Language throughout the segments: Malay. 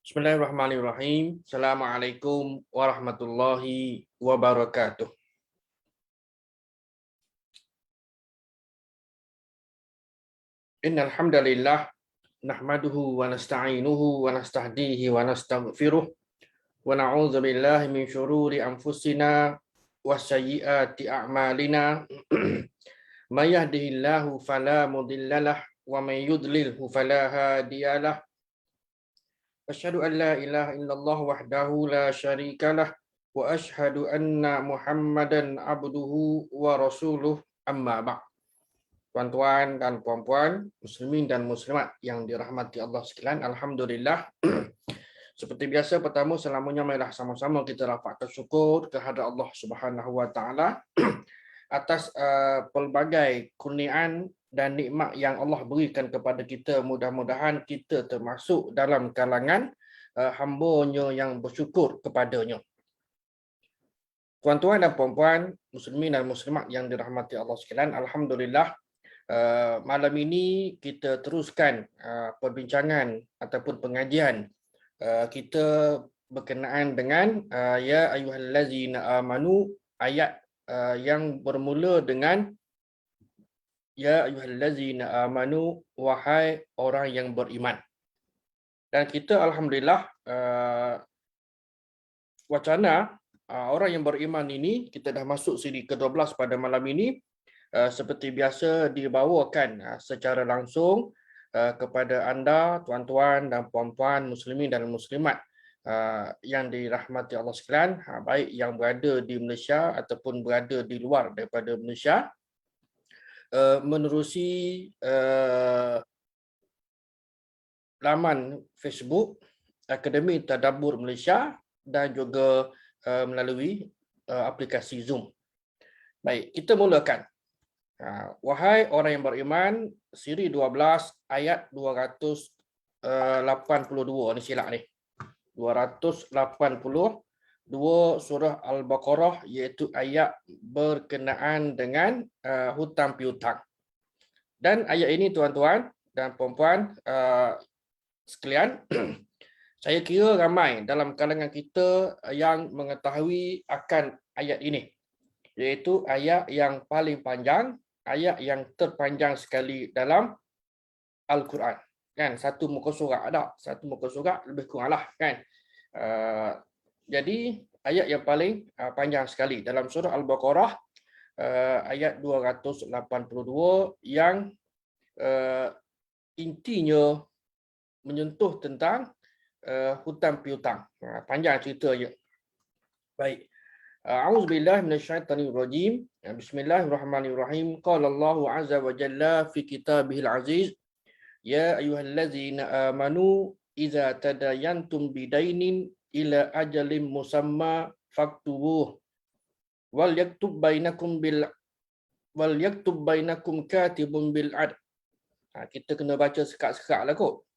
Bismillahirrahmanirrahim. Assalamualaikum warahmatullahi wabarakatuh. Innal hamdalillah nahmaduhu wa nasta'inuhu wa nastahdihi wa nastaghfiruh wa na'udzu billahi min syururi anfusina wa sayyiati a'malina. May yahdihillahu fala mudhillalah wa may yudlilhu fala hadiyalah. Asyhadu an la ilaha illallah wahdahu la syarikalah wa asyhadu anna Muhammadan abduhu wa rasuluh amma ba'd. Tuan-tuan dan puan-puan, muslimin dan muslimat yang dirahmati Allah sekalian, alhamdulillah. Seperti biasa, pertama selamanya marilah sama-sama kita rafakkan syukur kehadrat Allah Subhanahu wa taala atas pelbagai kurniaan dan nikmat yang Allah berikan kepada kita. Mudah-mudahan kita termasuk dalam kalangan hamba-Nya yang bersyukur kepadanya. Tuan-tuan dan puan-puan, muslimin dan muslimat yang dirahmati Allah sekalian, alhamdulillah, malam ini kita teruskan perbincangan ataupun pengajian kita berkenaan dengan ya ayyuhallazina amanu, ayat yang bermula dengan ya ayyuhallazina amanu, wahai orang yang beriman. Dan kita alhamdulillah wacana orang yang beriman ini kita dah masuk siri ke-12 pada malam ini. Seperti biasa dibawakan secara langsung kepada anda, tuan-tuan dan puan-puan, muslimin dan muslimat yang dirahmati Allah sekalian, baik yang berada di Malaysia ataupun berada di luar daripada Malaysia, menerusi laman Facebook Akademi Tadabbur Malaysia dan juga melalui aplikasi Zoom. Baik, kita mulakan. Wahai orang yang beriman, siri 12 ayat 282, ni silap ni. 282 surah Al-Baqarah, iaitu ayat berkenaan dengan hutang piutang. Dan ayat ini tuan-tuan dan puan-puan sekalian, saya kira ramai dalam kalangan kita yang mengetahui akan ayat ini, iaitu ayat yang paling panjang, ayat yang terpanjang sekali dalam Al-Quran. Kan, satu muka surat ada, satu muka surat lebih kuranglah kan. Jadi ayat yang paling panjang sekali dalam surah Al-Baqarah, ayat 282 yang intinya menyentuh tentang hutang piutang. Panjang cerita je. Baik. A'udzubillahi minasyaitonirrajim. Bismillahirrahmanirrahim. Qala Allahu azza wa jalla fi kitabihil aziz, ya ayyuhallazina amanu idza tadayantum bidainin ila ajalin musamma faktubuh wal yaktub bainakum katibun bil adl. Kita kena baca sekat-sekat lah kot.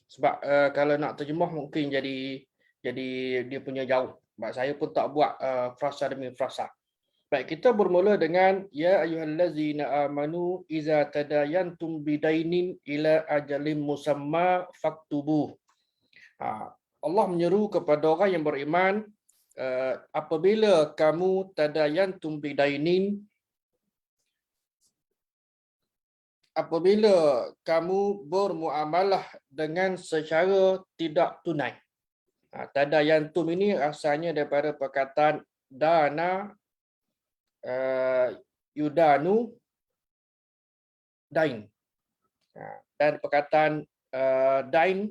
Sebab kalau nak terjemah mungkin jadi dia punya jauh. Sebab saya pun tak buat frasa demi frasa. Baik, kita bermula dengan ya ayyuhallazina amanu iza tadayantum bidainin ila ajalin musamma faktubuh. Allah menyeru kepada orang yang beriman, apabila kamu tadayantum bidainin, apabila kamu bermuamalah dengan secara tidak tunai. Tadayantum ini asalnya daripada perkataan dana, yudanu, dain. Dan perkataan dain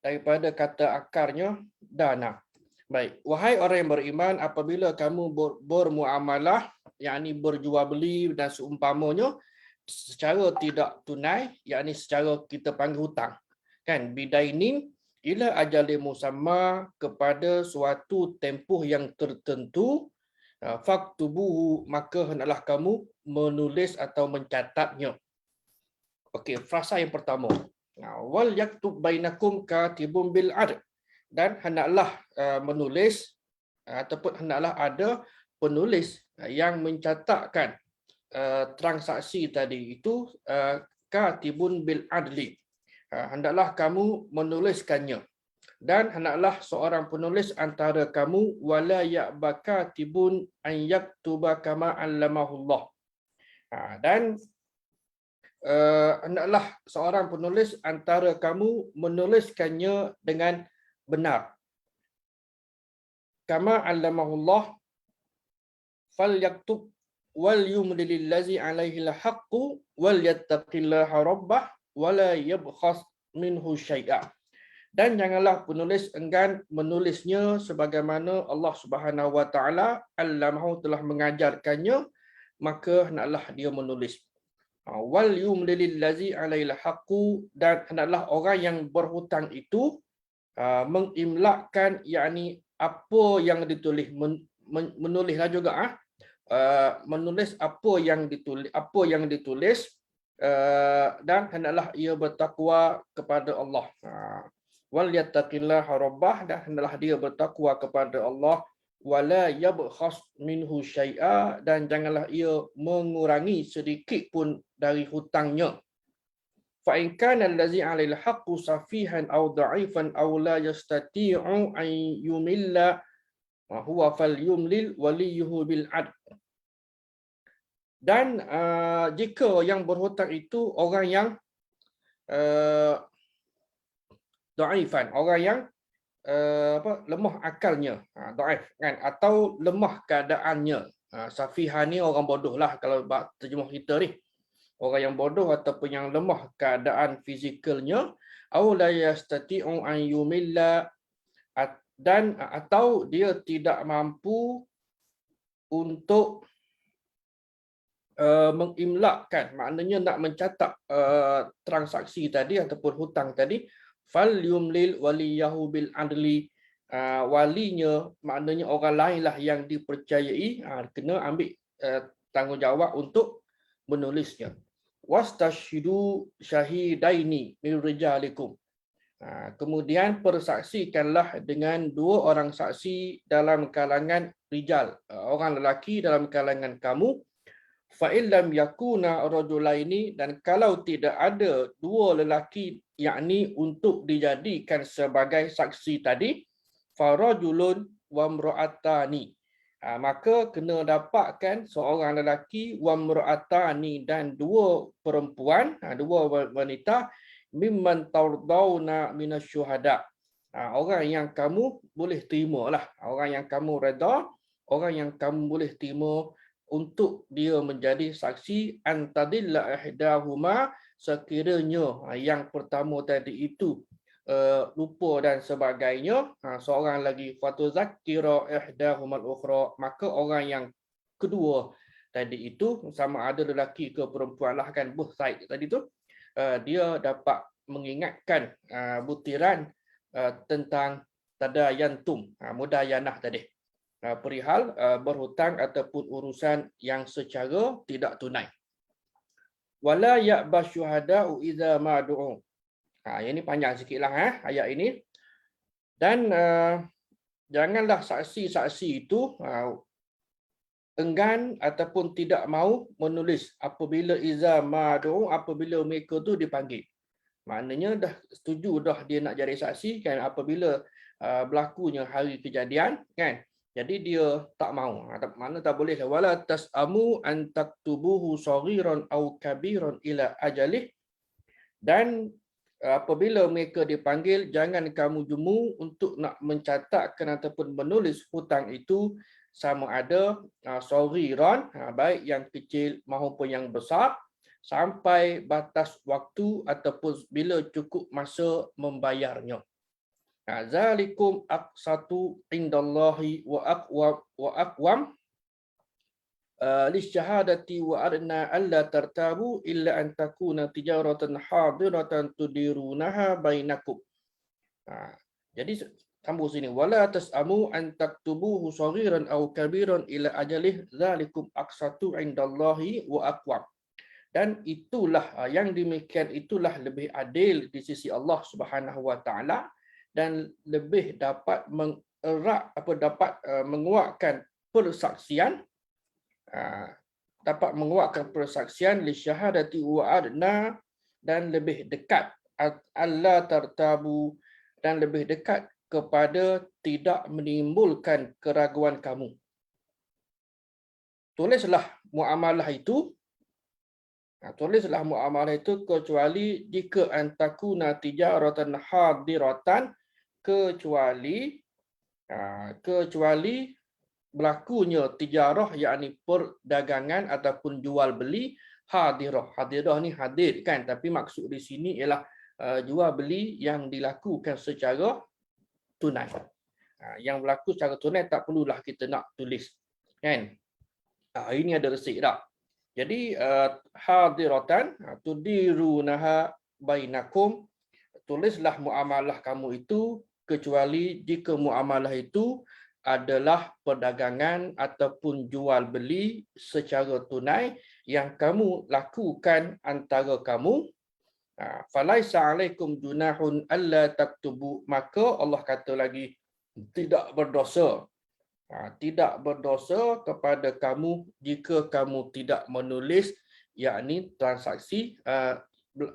daripada kata akarnya dana. Baik, wahai orang yang beriman, apabila kamu bermuamalah, yakni berjual beli dan seumpamanya, secara tidak tunai, yakni secara kita panggil hutang. Kan, bidainin ila ajalin musamma, kepada suatu tempoh yang tertentu, faktubuhu, maka hendaklah kamu menulis atau mencatatnya. Okey, frasa yang pertama. Wal yaktub bainakum katibun bil adl, dan hendaklah menulis ataupun hendaklah ada penulis yang mencatatkan transaksi tadi itu, katibun bil adli, hendaklah kamu menuliskannya. Dan hendaklah seorang penulis antara kamu wala ya'ba katibun an yaktuba kama 'allamahullah. Dan hendaklah seorang penulis antara kamu menuliskannya dengan benar. Kama 'allamahullah falyaktub wal yumlil ladzi 'alaihi al-haqqu wal yattaqillaha rabbah wala yabkhas minhu syai'a. Dan janganlah penulis enggan menulisnya sebagaimana Allah Subhanahu wa taala allamahu telah mengajarkannya, maka hendaklah dia menulis. Wal yumlil ladzi 'alaihi al-haqqu, dan hendaklah orang yang berhutang itu mengimlakkan, yakni apa yang ditulis, menulislah juga menulis apa yang ditulis, dan hendaklah ia bertakwa kepada Allah. Wal yattaqillaha rabbah, dan hendaklah dia bertakwa kepada Allah. Wala yabkhas minhu syai'a, dan janganlah ia mengurangi sedikit pun dari hutangnya. Fa in kana allazi 'alal haqqu safihan aw da'ifan aw la yastati'u an yumilla huwa falyumlil waliyuhu bil 'adl. Dan jika yang berhutang itu orang yang da'ifan, orang yang lemah akalnya, da'if kan, atau lemah keadaannya. Safihan ni orang bodoh lah kalau terjemah kita ni. Orang yang bodoh ataupun yang lemah keadaan fizikalnya, aw la yastati'u an yumilla, dan atau dia tidak mampu untuk mengimlakkan, maknanya nak mencatat transaksi tadi ataupun hutang tadi. Fal yumlil waliyahu bil adli, walinya maknanya orang lain lah yang dipercayai, kena ambil tanggungjawab untuk menulisnya. Wastashhidu syahidaini min rijalikum, kemudian persaksikanlah dengan 2 orang saksi dalam kalangan rijal, orang lelaki dalam kalangan kamu. Fa illam yakuna rajulaini, dan kalau tidak ada 2 lelaki, yakni untuk dijadikan sebagai saksi tadi, farajulun wa imra'atani, maka kena dapatkan seorang lelaki, wa imra'atani, dan 2 perempuan, 2 wanita, mimman tardawna minasyuhada, orang yang kamu boleh terima lah, orang yang kamu redha, orang yang kamu boleh terima untuk dia menjadi saksi. Antadilla ihdahuma, sekiranya yang pertama tadi itu lupa dan sebagainya, seorang lagi, fatuzakkira ihdahumal ukhra, maka orang yang kedua tadi itu, sama ada lelaki ke perempuan lah kan, both side tadi tu, dia dapat mengingatkan butiran tentang tadayantum, mudayanah tadi, perihal berhutang ataupun urusan yang secara tidak tunai. Wala ya'ba syuhada'u idza ma du'u. Yang ini panjang sikitlah ayat ini. Dan janganlah saksi-saksi itu enggan ataupun tidak mahu menulis apabila idza ma du'u, apabila mereka tu dipanggil. Maknanya dah setuju dah dia nak jadi saksi kan, apabila berlakunya hari kejadian kan. Jadi dia tak mahu. Mana tak boleh. Wala tas'amu an taktubuhu saghiran aw kabiran ila ajalih. Dan apabila mereka dipanggil, jangan kamu jemu untuk nak mencatatkan ataupun menulis hutang itu, sama ada saghiran, baik yang kecil maupun yang besar, sampai batas waktu ataupun bila cukup masa membayarnya. Zalikum aqsatu indallahi wa aqwam lisyahadati wa adna alla tartabu illa an takuna tijaratan hadiratan tudirunaha bainakum. Jadi sambung sini, wala tasamu an taktubuhu saghiran aw kabiran ila ajalih zalikum aqsatu indallahi wa aqwam. Dan itulah yang demikian itulah lebih adil di sisi Allah Subhanahu wa taala, dan lebih dapat menguatkan persaksian, li syahadati wa adna, dan lebih dekat Allah tartabu, dan lebih dekat kepada tidak menimbulkan keraguan kamu. Tulislah muamalah itu, kecuali jika antakuna tijaratan hadiratan, kecuali berlakunya tijarah, yakni perdagangan ataupun jual beli hadirah. Hadirah ni hadir kan, tapi maksud di sini ialah jual beli yang dilakukan secara tunai. Yang berlaku secara tunai tak perlulah kita nak tulis, kan? Ini ada resip dah. Jadi hadiratan tudirunaha bainakum, tulislah muamalah kamu itu kecuali jika muamalah itu adalah perdagangan ataupun jual beli secara tunai yang kamu lakukan antara kamu. Falaisa alaikum junahun alla taktubu, maka Allah kata lagi tidak berdosa. Tidak berdosa kepada kamu jika kamu tidak menulis, yakni transaksi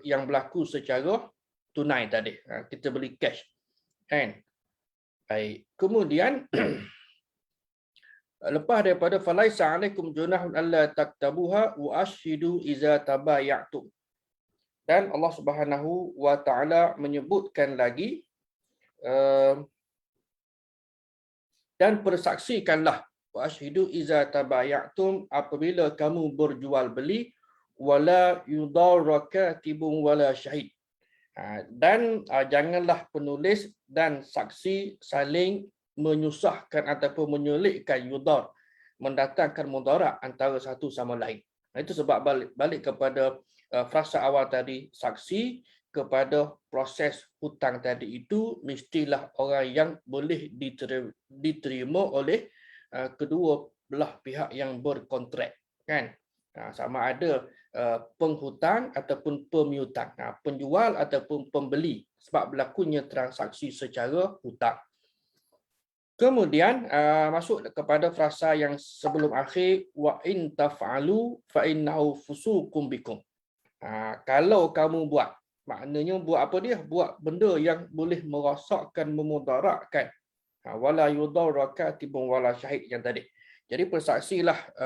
yang berlaku secara tunai tadi. Kita beli cash, kan? Baik. Kemudian lepas daripada falaisa alaikum junahun alla taktabuha wa ashhidu iza tabaya'tum. Dan Allah Subhanahu wa taala menyebutkan lagi dan persaksikanlah wa ashhidu iza tabaya'tum, apabila kamu berjual beli, wala yudarra katibun wala syahid. Dan janganlah penulis dan saksi saling menyusahkan ataupun menyulitkan, yudar, mendatangkan mudarat antara satu sama lain. Itu sebab balik kepada frasa awal tadi, saksi kepada proses hutang tadi itu mestilah orang yang boleh diterima oleh kedua belah pihak yang berkontrak, kan? Sama ada penghutang ataupun pemiutang, penjual ataupun pembeli, sebab berlakunya transaksi secara hutang. Kemudian masuk kepada frasa yang sebelum akhir, wa in taf'alu fa innahu fusuqum bikum. Kalau kamu buat, maknanya buat apa dia? Buat benda yang boleh merosakkan, memudaratkan. Wala yudarra katibun wala syahid yang tadi. Jadi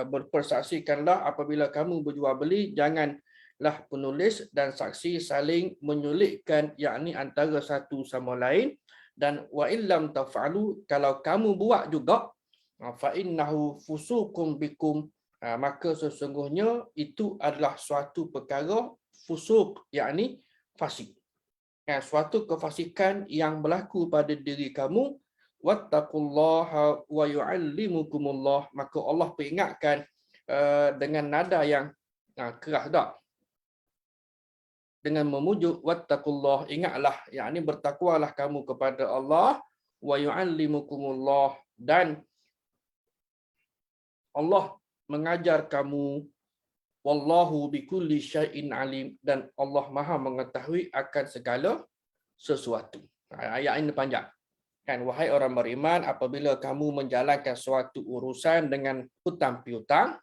berpersaksikanlah apabila kamu berjual beli, janganlah penulis dan saksi saling menyulitkan, yakni antara satu sama lain. Dan wa illam taf'alu, kalau kamu buat juga, fa innahu fusuqum bikum, maka sesungguhnya itu adalah suatu perkara fusuq, yakni fasik. Suatu kefasikan yang berlaku pada diri kamu. Wattaqullaha wa yu'allimukumullah, maka Allah peringatkan dengan nada yang keras dak, dengan memujuk wattaqullah, ingatlah, yakni bertakwalah kamu kepada Allah, wa yu'allimukumullah, dan Allah mengajar kamu, wallahu bikulli syai'in alim, dan Allah Maha mengetahui akan segala sesuatu. Ayat ini panjang. Kan, wahai orang beriman, apabila kamu menjalankan suatu urusan dengan hutang piutang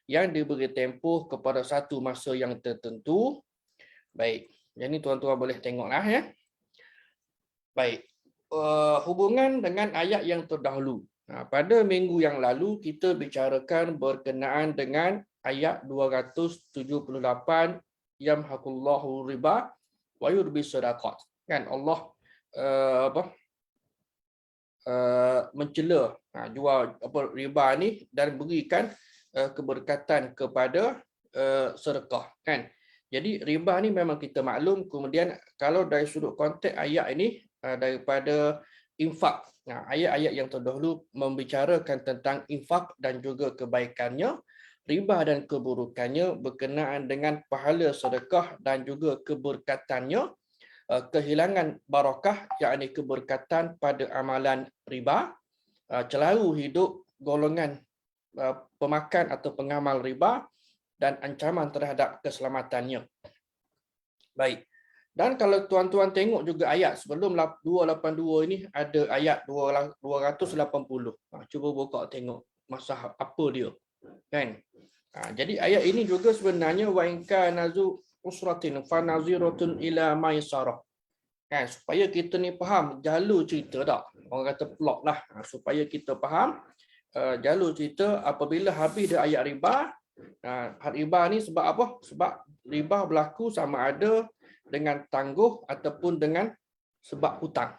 yang diberi tempoh kepada satu masa yang tertentu. Baik, jadi tuan-tuan boleh tengoklah ya. Baik, hubungan dengan ayat yang terdahulu. Pada minggu yang lalu kita bicarakan berkenaan dengan ayat 278, yamhaqullahu riba wa yurbi sadaqat. Kan Allah mencela jual riba ni dan berikan keberkatan kepada sedekah, kan? Jadi riba ni memang kita maklum. Kemudian kalau dari sudut konteks ayat ini daripada infak, ayat-ayat yang terdahulu membicarakan tentang infak dan juga kebaikannya, riba dan keburukannya, berkenaan dengan pahala sedekah dan juga keberkatannya, kehilangan barakah, yakni keberkatan pada amalan riba, celaru hidup golongan pemakan atau pengamal riba, dan ancaman terhadap keselamatannya. Baik. Dan kalau tuan-tuan tengok juga ayat sebelum 282 ini, ada ayat 280. Cuba buka tengok masa apa dia, kan? Jadi ayat ini juga sebenarnya wa in kana zu usratin fa naziratun ila maisarah. Kan, supaya kita ni faham jalur cerita tak. Orang kata plot lah. Supaya kita faham jalur cerita apabila habis dia ayat riba. Riba ni sebab apa? Sebab riba berlaku sama ada dengan tangguh ataupun dengan sebab hutang.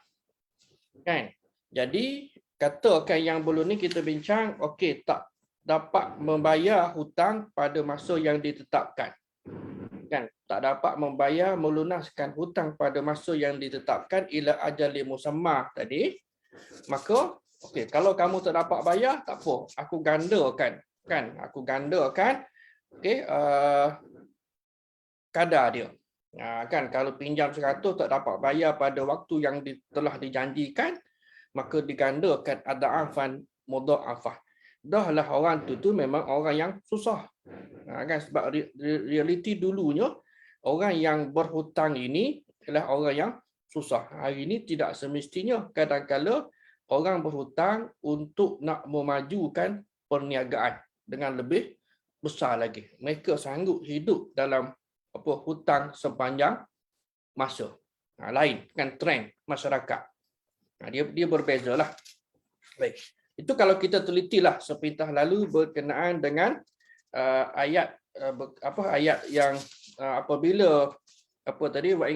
Kan? Jadi katakan yang belum ni kita bincang, okey, tak dapat membayar hutang pada masa yang ditetapkan. Kan, tak dapat membayar melunaskan hutang pada masa yang ditetapkan ila ajali musamma tadi, maka okey, kalau kamu tak dapat bayar tak apa, aku gandakan, kan, aku gandakan okey, kadar dia. Kan, kalau pinjam 100 tak dapat bayar pada waktu yang telah dijanjikan, maka digandakan ada'afan mudha'afah. Dahlah orang tu memang orang yang susah. Kan, sebab realiti dulunya orang yang berhutang ini adalah orang yang susah. Hari ini tidak semestinya, kadang-kala orang berhutang untuk nak memajukan perniagaan dengan lebih besar lagi. Mereka sanggup hidup dalam hutang sepanjang masa. Lain kan trend masyarakat. Dia berbezalah. Baik. Itu kalau kita telitilah sepintas lalu berkenaan dengan ayat ayat yang apabila wa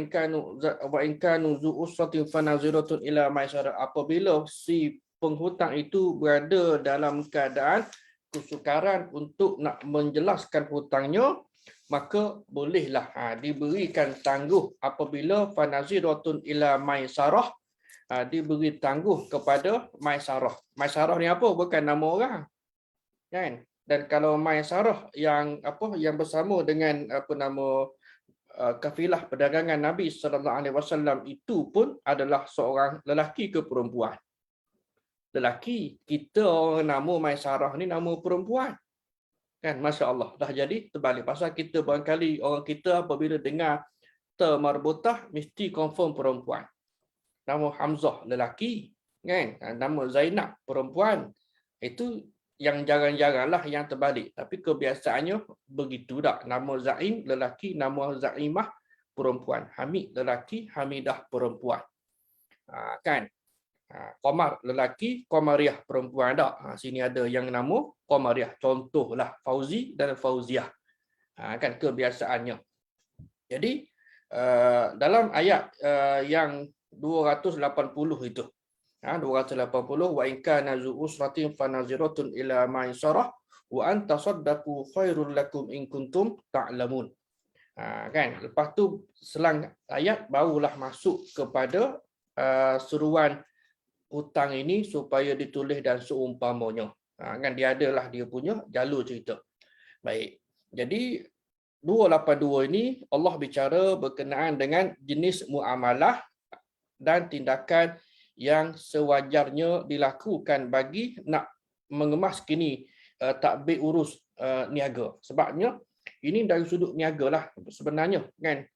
in kanu zu usratin fanaziratun ila maisarah, apabila si penghutang itu berada dalam keadaan kesukaran untuk nak menjelaskan hutangnya, maka bolehlah diberikan tangguh apabila fanaziratun ila maisarah, diberi tangguh kepada maisarah. Maisarah ni apa? Bukan nama orang. Kan? Dan kalau maisarah yang yang bersama dengan kafilah perdagangan Nabi sallallahu alaihi wasallam itu pun adalah seorang lelaki ke perempuan. Lelaki, kita orang nama maisarah ni nama perempuan. Kan, masya-Allah, dah jadi terbalik. Pasal kita barangkali orang kita apabila dengar termarbutah mesti confirm perempuan. Nama Hamzah lelaki, kan? Nama Zainab perempuan. Itu yang jarang-jaranglah yang terbalik. Tapi kebiasaannya begitu tak. Nama Zaim lelaki, nama Zaimah perempuan. Hamid lelaki, Hamidah perempuan. Kan? Qamar lelaki, Qamariah perempuan tak. Sini ada yang nama Qamariah. Contohlah Fauzi dan Fauziah. Kan kebiasaannya. Jadi dalam ayat yang 280 itu, 280, wa in kana zu usratin fanaziratun ila maisarah wa an tasaddaqu khairul lakum in kuntum ta'lamun. Kan, lepas tu selang ayat barulah masuk kepada seruan hutang ini supaya ditulis dan seumpamanya. Kan dia adalah dia punya jalur cerita. Baik. Jadi 282 ini Allah bicara berkenaan dengan jenis muamalah dan tindakan yang sewajarnya dilakukan bagi nak mengemas kini takbir urus niaga. Sebabnya ini dari sudut niaga lah sebenarnya, kan,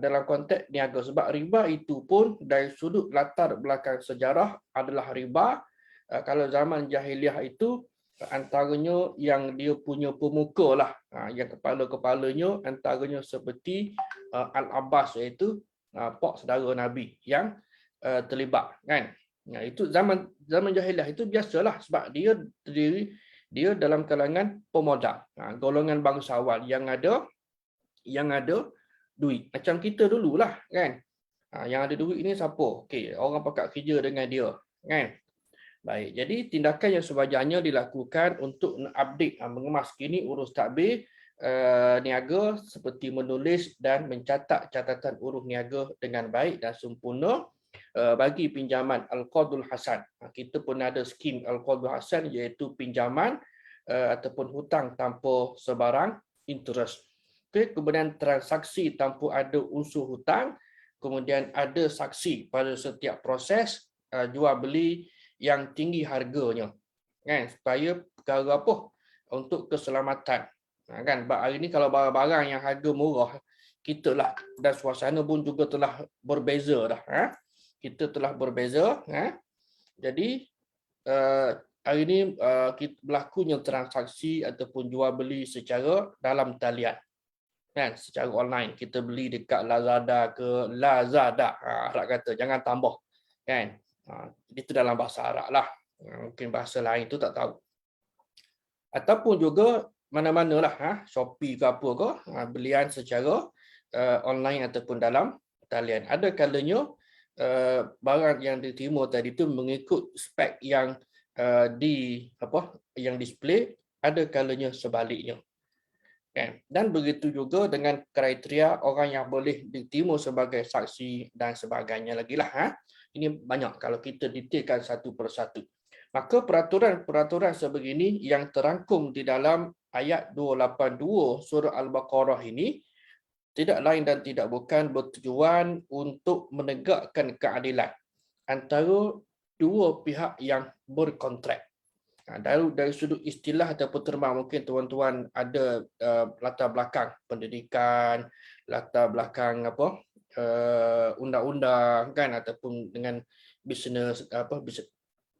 dalam konteks niaga. Sebab riba itu pun dari sudut latar belakang sejarah adalah riba. Kalau zaman jahiliah itu antaranya yang dia punya pemuka lah, yang kepala-kepalanya antaranya seperti Al-Abbas, iaitu pak saudara Nabi yang terlibat, kan. Itu zaman jahiliah itu biasalah, sebab dia terdiri dia dalam kalangan pemodal, golongan bangsawan yang ada duit. Macam kita dululah, kan. Yang ada duit ini siapa? Okey, orang pakat kerja dengan dia, kan. Baik, jadi tindakan yang sewajarnya dilakukan untuk update, mengemas kini urus takbir niaga seperti menulis dan mencatat catatan urus niaga dengan baik dan sempurna bagi pinjaman Al-Qardul Hasan. Kita pun ada skim Al-Qardul Hasan, iaitu pinjaman ataupun hutang tanpa sebarang interest. Okay, kemudian transaksi tanpa ada unsur hutang, kemudian ada saksi pada setiap proses jual beli yang tinggi harganya, kan, supaya perkara apa? Untuk keselamatan. Kan, hari ini kalau barang-barang yang harga murah, kita lah dan suasana pun juga telah berbeza dah. Kita telah berbeza. Jadi hari ini kita berlakunya transaksi ataupun jual beli secara dalam talian. kan, secara online. Kita beli dekat Lazada ke Lazada, Arab kata jangan tambah, kan. Itu dalam bahasa Arab lah. Mungkin bahasa lain tu tak tahu. Ataupun juga mana-manalah, Shopee ke apa ke, belian secara online ataupun dalam talian. Ada kalanya barang yang diterima tadi tu mengikut spek yang yang display, ada kalanya sebaliknya. Kan? Dan begitu juga dengan kriteria orang yang boleh diterima sebagai saksi dan sebagainya lagi lah. Ini banyak kalau kita detailkan satu persatu. Maka peraturan-peraturan sebegini yang terangkum di dalam ayat 282 surah Al-Baqarah ini tidak lain dan tidak bukan bertujuan untuk menegakkan keadilan antara dua pihak yang berkontrak. Dari sudut istilah ataupun terma, mungkin tuan-tuan ada latar belakang pendidikan, latar belakang undang-undang kan, ataupun dengan bisnes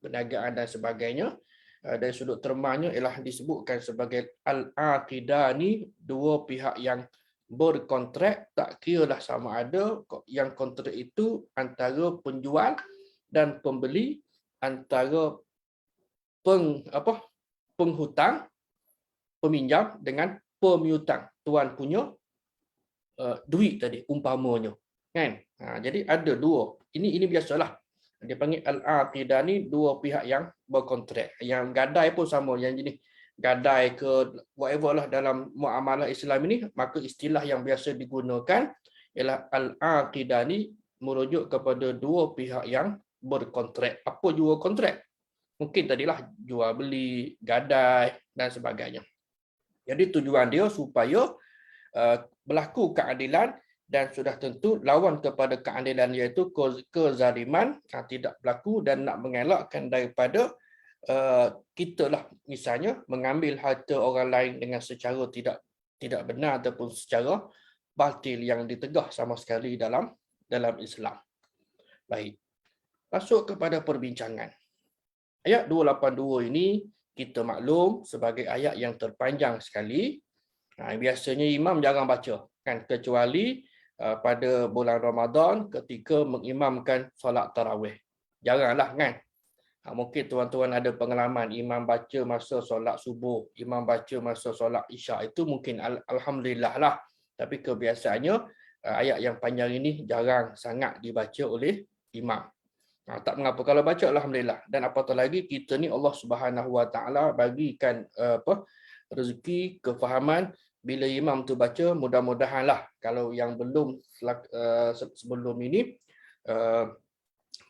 perniagaan dan sebagainya. Dari sudut termanya ialah disebutkan sebagai al-aqidani, dua pihak yang berkontrak, tak kiralah sama ada yang kontrak itu antara penjual dan pembeli, antara penghutang, peminjam dengan pemiutang, tuan punya duit tadi umpamanya, kan. Jadi ada dua, ini biasalah dia panggil al-aqidah ni, dua pihak yang berkontrak. Yang gadai pun sama, yang jenis gadai ke whatever lah dalam muamalah Islam ini, maka istilah yang biasa digunakan ialah al-aqidah ni merujuk kepada dua pihak yang berkontrak. Apa jua kontrak? Mungkin tadilah jual beli, gadai dan sebagainya. Jadi tujuan dia supaya berlaku keadilan, dan sudah tentu lawan kepada keadilan iaitu kezaliman tidak berlaku, dan nak mengelakkan daripada kita lah misalnya mengambil harta orang lain dengan secara tidak benar ataupun secara batil yang ditegah sama sekali dalam Islam. Baik. Masuk kepada perbincangan. Ayat 282 ini kita maklum sebagai ayat yang terpanjang sekali. Biasanya imam jarang baca, kan, kecuali pada bulan Ramadan ketika mengimamkan solat tarawih. Jaranglah, kan. Mungkin tuan-tuan ada pengalaman imam baca masa solat subuh, imam baca masa solat isyak, itu mungkin alhamdulillah lah. Tapi kebiasaannya ayat yang panjang ini jarang sangat dibaca oleh imam. Tak mengapa kalau baca, alhamdulillah. Dan apatah lagi kita ni Allah Subhanahu Wa Taala bagikan rezeki, kefahaman. Bila imam tu baca, mudah-mudahanlah kalau yang belum sebelum ini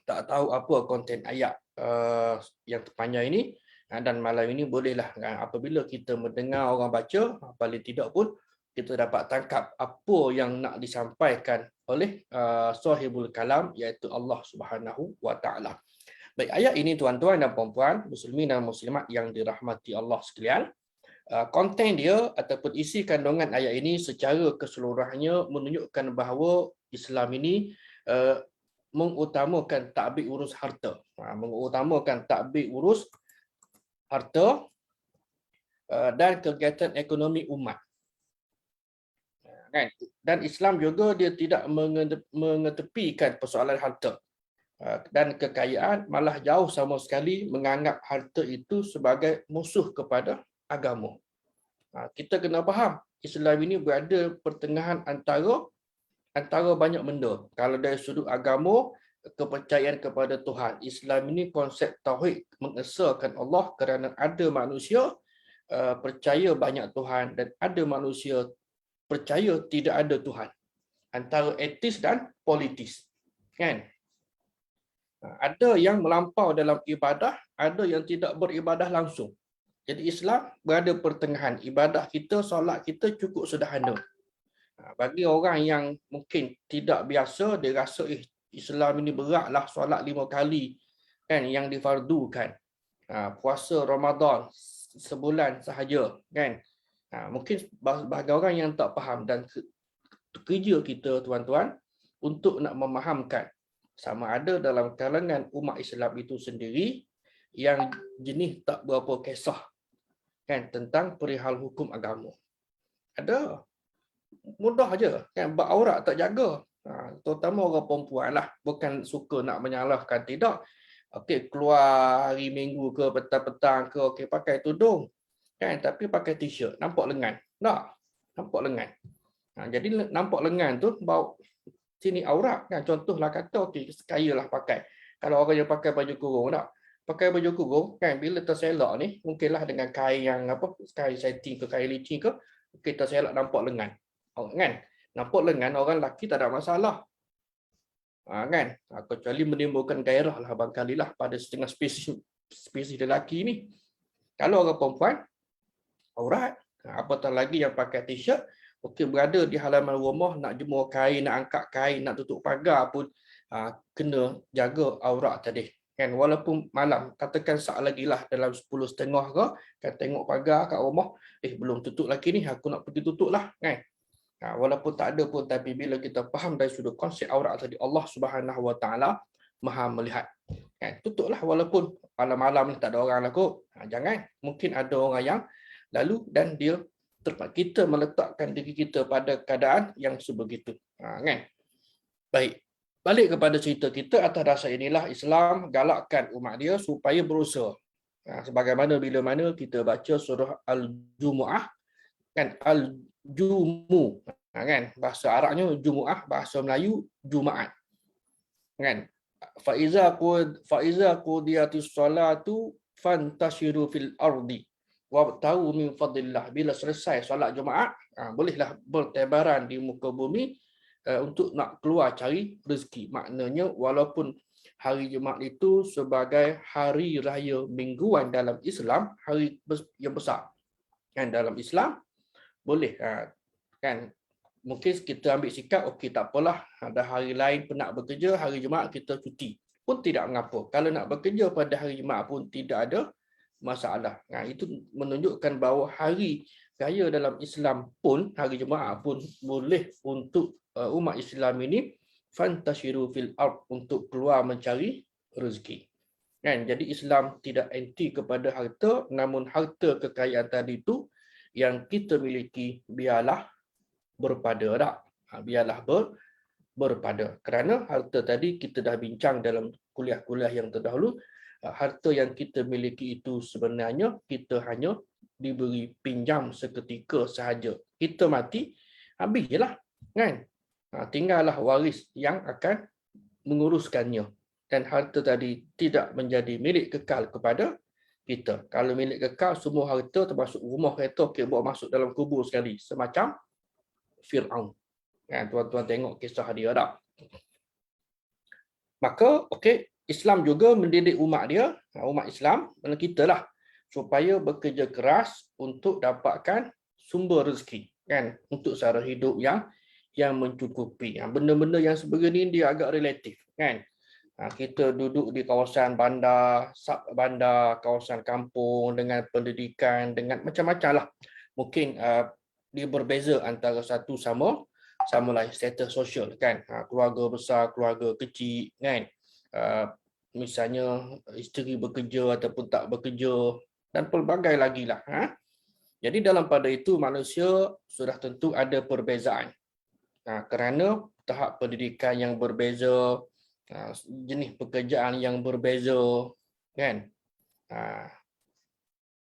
tak tahu apa konten ayat yang terpanjang ini, dan malam ini bolehlah, apabila kita mendengar orang baca, paling tidak pun kita dapat tangkap apa yang nak disampaikan oleh sahibul kalam, iaitu Allah Subhanahu Wa Taala. Baik, ayat ini tuan-tuan dan puan-puan, muslimin dan muslimat yang dirahmati Allah sekalian, konten dia ataupun isi kandungan ayat ini secara keseluruhannya menunjukkan bahawa Islam ini mengutamakan takbir urus harta, mengutamakan takbir urus harta dan kegiatan ekonomi umat. Dan Islam juga dia tidak mengetepikan persoalan harta dan kekayaan, malah jauh sama sekali menganggap harta itu sebagai musuh kepada agama. Kita kena faham, Islam ini berada pertengahan antara banyak benda. Kalau dari sudut agama, kepercayaan kepada Tuhan, Islam ini konsep tauhid, mengesahkan Allah, kerana ada manusia percaya banyak Tuhan dan ada manusia percaya tidak ada Tuhan. Antara etis dan politis, kan? Ada yang melampau dalam ibadah, ada yang tidak beribadah langsung. Jadi Islam berada pertengahan. Ibadah kita, solat kita cukup sederhana. Bagi orang yang mungkin tidak biasa, dia rasa Islam ini beratlah, solat 5 kali, kan, yang difardukan. Puasa Ramadan sebulan sahaja, kan. Mungkin bagi orang yang tak faham, dan kerja kita tuan-tuan untuk nak memahamkan sama ada dalam kalangan umat Islam itu sendiri yang jenis tak berapa kisah, kan, tentang perihal hukum agama. Ada mudah aja kan, beraurat tak jaga. Terutama orang perempuan lah, bukan suka nak menyalahkan, tidak. Okey, keluar hari Minggu ke petang-petang ke, okey pakai tudung kan, tapi pakai t-shirt nampak lengan. Tak, nampak lengan. Jadi nampak lengan tu bau sini aurat kan. Contohlah kata okey, sekayalah pakai. Kalau orang yang pakai baju kurung tak, pakai baju kurung kan, bila terselak ni mungkinlah dengan kain yang apa, kain setting ke kain licin ke, okey terselak nampak lengan. Kan? Nampak lengan orang lelaki tak ada masalah. Kan? Kecuali menimbulkan gairah lah barangkali lah pada setengah spesies lelaki ni. Kalau orang perempuan aurat, apatah lagi yang pakai t-shirt, okey berada di halaman rumah nak jemur kain, nak angkat kain, nak tutup pagar pun kena jaga aurat tadi. Kan, walaupun malam, katakan sat lagi lah dalam 10.30 ke, kan tengok pagar kat rumah, belum tutup lagi ni, aku nak pergi tutup lah kan. Walaupun tak ada pun, tapi bila kita faham dari sudut konsep aurat tadi, Allah Subhanahu Wa Taala Maha melihat. Tutuplah walaupun malam-malam ni tak ada orang lah kot. Jangan, mungkin ada orang yang lalu dan dia terpaksa kita meletakkan diri kita pada keadaan yang sebegitu. Kan? Baik. Balik kepada cerita kita, atas dasar inilah Islam galakkan umat dia supaya berusaha. Sebagaimana bila mana kita baca surah Al-Jumu'ah, kan, Al-Jumu, kan, bahasa Arabnya Jumu'ah, bahasa Melayu Jumaat, kan. Faiza qudiyatis salatu fantashiru fil ardi wabtahu min fadlillah. Bila selesai solat Jumaat, bolehlah bertebaran di muka bumi untuk nak keluar cari rezeki. Maknanya walaupun hari Jumaat itu sebagai hari raya mingguan dalam Islam, hari yang besar kan dalam Islam, boleh kan, mungkin kita ambil sikap okey tak apalah, ada hari lain penat bekerja, hari Jumaat kita cuti pun tidak mengapa. Kalau nak bekerja pada hari Jumaat pun tidak ada masalah. Itu menunjukkan bahawa hari raya dalam Islam pun, hari Jumaat pun boleh untuk umat Islam ini fantashiru fil ard, untuk keluar mencari rezeki. Kan, jadi Islam tidak anti kepada harta, namun harta kekayaan tadi itu yang kita miliki biarlah berpada tak? Biarlah berpada. Kerana harta tadi kita dah bincang dalam kuliah-kuliah yang terdahulu, harta yang kita miliki itu sebenarnya kita hanya diberi pinjam seketika sahaja. Kita mati, habis je lah. Kan? Tinggallah waris yang akan menguruskannya. Dan harta tadi tidak menjadi milik kekal kepada kita. Kalau milik kekal, semua harta termasuk rumah kereta, okey, bawa masuk dalam kubur sekali. Semacam Fir'aun. Tuan-tuan tengok kisah dia tak? Maka, okey, Islam juga mendidik umat dia, umat Islam, dan kita lah, supaya bekerja keras untuk dapatkan sumber rezeki. Kan? Untuk cara hidup yang mencukupi. Benda-benda yang sebegini dia agak relatif. Kan? Kita duduk di kawasan bandar, sub-bandar, kawasan kampung dengan pendidikan, dengan macam-macam lah. Mungkin dia berbeza antara satu sama lain, status sosial kan. Keluarga besar, keluarga kecil kan. Misalnya isteri bekerja ataupun tak bekerja dan pelbagai lagi lah. Jadi dalam pada itu manusia sudah tentu ada perbezaan. Kerana tahap pendidikan yang berbeza, jenis pekerjaan yang berbeza kan,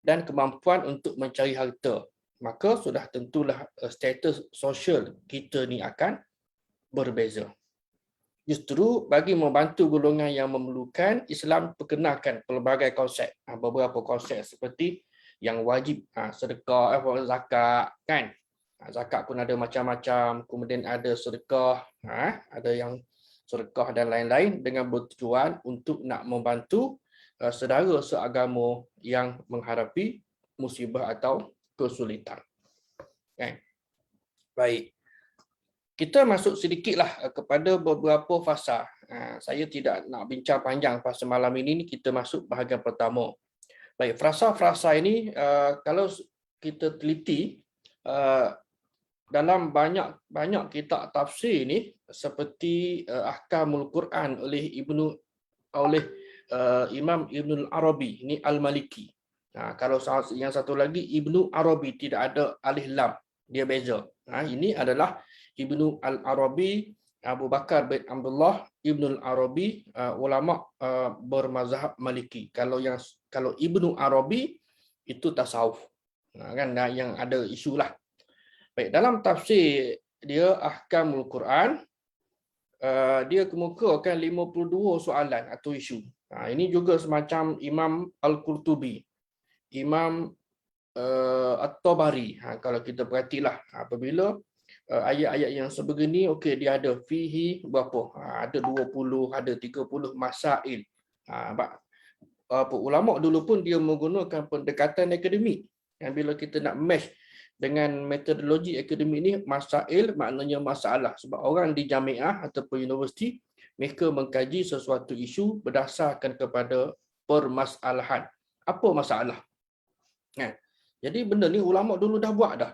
dan kemampuan untuk mencari harta, maka sudah tentulah status sosial kita ni akan berbeza. Justru bagi membantu golongan yang memerlukan, Islam perkenalkan pelbagai konsep, beberapa konsep seperti yang wajib, sedekah, zakat kan. Zakat pun ada macam-macam, kemudian ada sedekah, ada yang sedekah dan lain-lain dengan bertujuan untuk nak membantu saudara seagama yang menghadapi musibah atau kesulitan. Baik. Kita masuk sedikitlah kepada beberapa fasa. Saya tidak nak bincang panjang fasa malam ini, kita masuk bahagian pertama. Baik, frasa-frasa ini kalau kita teliti dalam banyak kitab tafsir ni, seperti Ahkamul Quran oleh Imam Ibnul Arabi, ini Al-Maliki. Kalau yang satu lagi Ibnu Arabi, tidak ada alif lam, dia beza. Ini adalah Ibnu Al-Arabi, Abu Bakar bin Abdullah Ibnu Al-Arabi, ulama bermazhab Maliki. Kalau Ibnu Arabi itu tasawuf. Kan yang ada isu lah. Baik, dalam tafsir dia Ahkamul Quran, dia kemukakan 52 soalan atau isu. Ini juga semacam Imam Al-Qurtubi, Imam At-Tabari. Kalau kita perhatilah, apabila ayat-ayat yang sebegini, okey, dia ada fihi berapa? Ada 20, ada 30 masail. Ulama dulu pun dia menggunakan pendekatan akademik. Yang bila kita nak match dengan metodologi akademik ni, masail maknanya masalah. Sebab orang di jamiah ataupun universiti, mereka mengkaji sesuatu isu berdasarkan kepada permasalahan. Apa masalah? Jadi benda ni ulama dulu dah buat dah.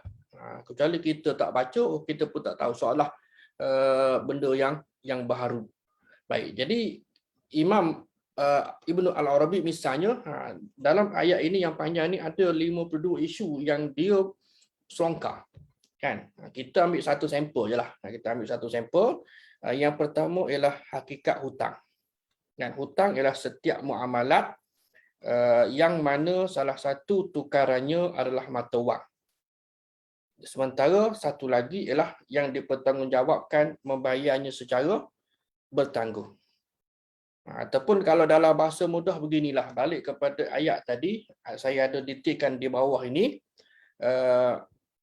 Kecuali kita tak baca, kita pun tak tahu soalah benda yang baru. Baik, jadi Imam Ibnu Al-Arabi misalnya, dalam ayat ini yang panjang ni ada 52 isu yang dia selongkar. Kan? Kita ambil satu sampel je lah. Kita ambil satu sampel. Yang pertama ialah hakikat hutang. Dan hutang ialah setiap muamalat yang mana salah satu tukarannya adalah mata wang. Sementara satu lagi ialah yang dipertanggungjawabkan membayarnya secara bertangguh. Ataupun kalau dalam bahasa mudah beginilah, balik kepada ayat tadi, saya ada detailkan di bawah ini,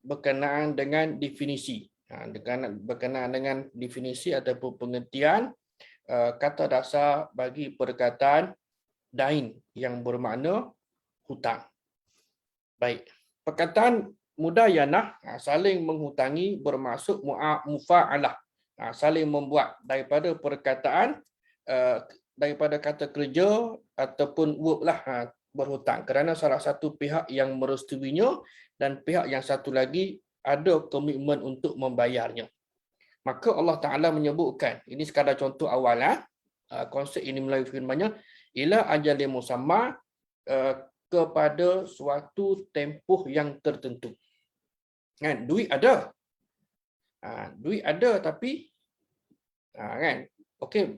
berkenaan dengan definisi. Berkenaan dengan definisi ataupun pengertian kata dasar bagi perkataan dain yang bermakna hutang. Baik, perkataan mudayanah, saling menghutangi, bermaksud mufa'alah, saling membuat daripada perkataan, daripada kata kerja ataupun verb lah, berhutang, kerana salah satu pihak yang merestuinya dan pihak yang satu lagi ada komitmen untuk membayarnya. Maka Allah Ta'ala menyebutkan, ini sekadar contoh awal, konsep ini melalui firman-Nya, ila ajalin musamma, kepada suatu tempoh yang tertentu. Kan, duit ada. Duit ada tapi kan, okey,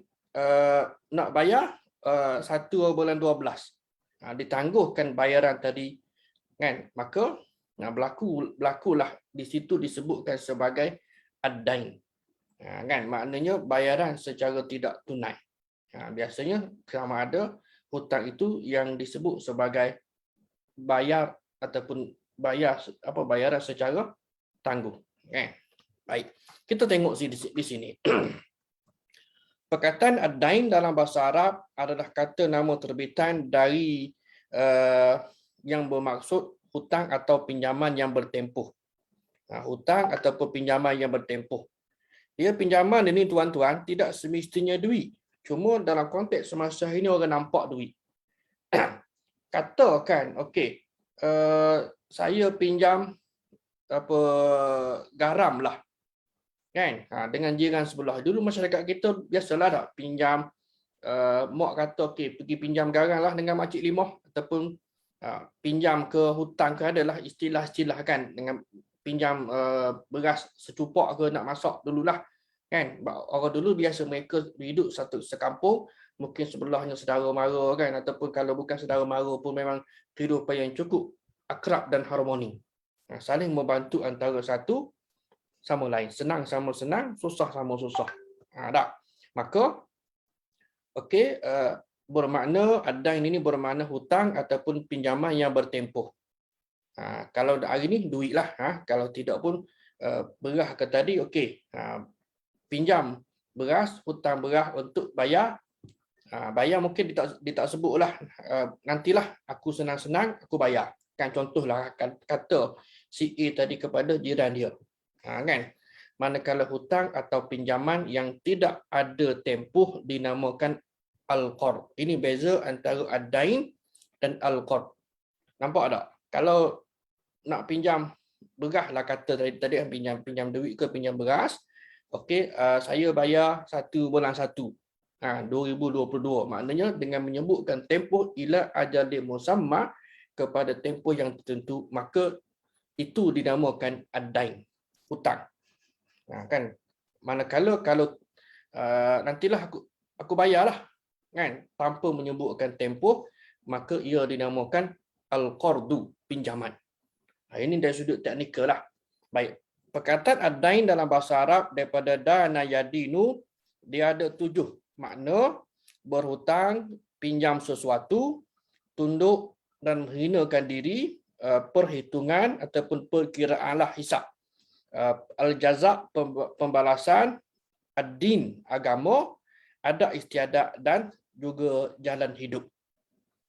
nak bayar 1 bulan 12. Ditangguhkan bayaran tadi, kan, maka berlakulah di situ disebutkan sebagai ad-dain. Kan, maknanya bayaran secara tidak tunai. Biasanya sama ada hutang itu yang disebut sebagai bayar ataupun bayaran secara tangguh. Baik, kita tengok di sini. Perkataan ad-dain dalam bahasa Arab adalah kata nama terbitan dari yang bermaksud hutang atau pinjaman yang bertempoh. Hutang ataupun pinjaman yang bertempoh. Dia pinjaman ini, tuan-tuan, tidak semestinya duit. Cuma dalam konteks semasa ini orang nampak duit. Katakan, okey, saya pinjam garam lah, kan, dengan jiran sebelah. Dulu masyarakat kita biasalah tak pinjam, mak kata okey, pergi pinjam garam lah dengan makcik limah, ataupun pinjam ke hutang ke, adalah istilah-istilah kan, dengan pinjam beras secupak ke nak masak dululah, kan. Orang dulu biasa mereka hidup satu sekampung, mungkin sebelahnya saudara mara kan, ataupun kalau bukan saudara mara pun memang kehidupan yang cukup akrab dan harmoni. Saling membantu antara satu sama lain, senang sama senang, susah sama susah. Tak. Maka okey, bermakna ad-dain ini bermakna hutang ataupun pinjaman yang bertempoh. Kalau hari ni duitlah, kalau tidak pun beras ke tadi, okey, pinjam beras, hutang beras untuk bayar. Bayar mungkin dia tak sebutlah, nantilah aku senang-senang aku bayar. Kan, contohlah kata si A tadi kepada jiran dia. Kan? Manakala hutang atau pinjaman yang tidak ada tempoh dinamakan al-qard. Ini beza antara ad-dain dan al-qard. Nampak tak? Kalau nak pinjam beras lah, kata tadi pinjam duit ke pinjam beras. Okey, saya bayar 1 bulan 1. 2022. Maknanya dengan menyebutkan tempoh ila ajalin musamma, kepada tempoh yang tertentu, maka itu dinamakan ad-dain. hutang. Kan, manakala kalau nantilah aku bayarlah, kan, tanpa menyebutkan tempoh, maka ia dinamakan al-qardu, pinjaman. Ini dari sudut teknikal lah. Baik. Perkataan ad-dain dalam bahasa Arab daripada dana yadinu, dia ada 7 makna: berhutang, pinjam sesuatu, tunduk dan menghinakan diri, perhitungan ataupun perkiraanlah hisab. Al-jaza, pembalasan, ad-din, agama, ada istiadat dan juga jalan hidup.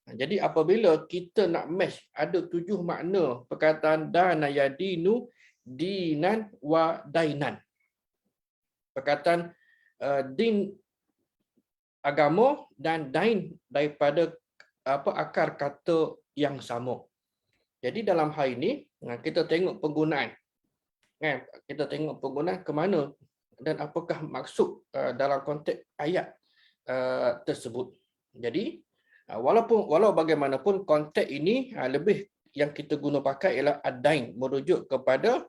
Jadi apabila kita nak match ada 7 makna perkataan dana yadinu, dinan wa dainan. Perkataan din agama dan dain daripada akar kata yang sama. Jadi dalam hal ini kita tengok penggunaan. Kita tengok penggunaan ke mana dan apakah maksud dalam konteks ayat tersebut. Jadi walau bagaimanapun konteks ini lebih yang kita guna pakai ialah ad-dain, merujuk kepada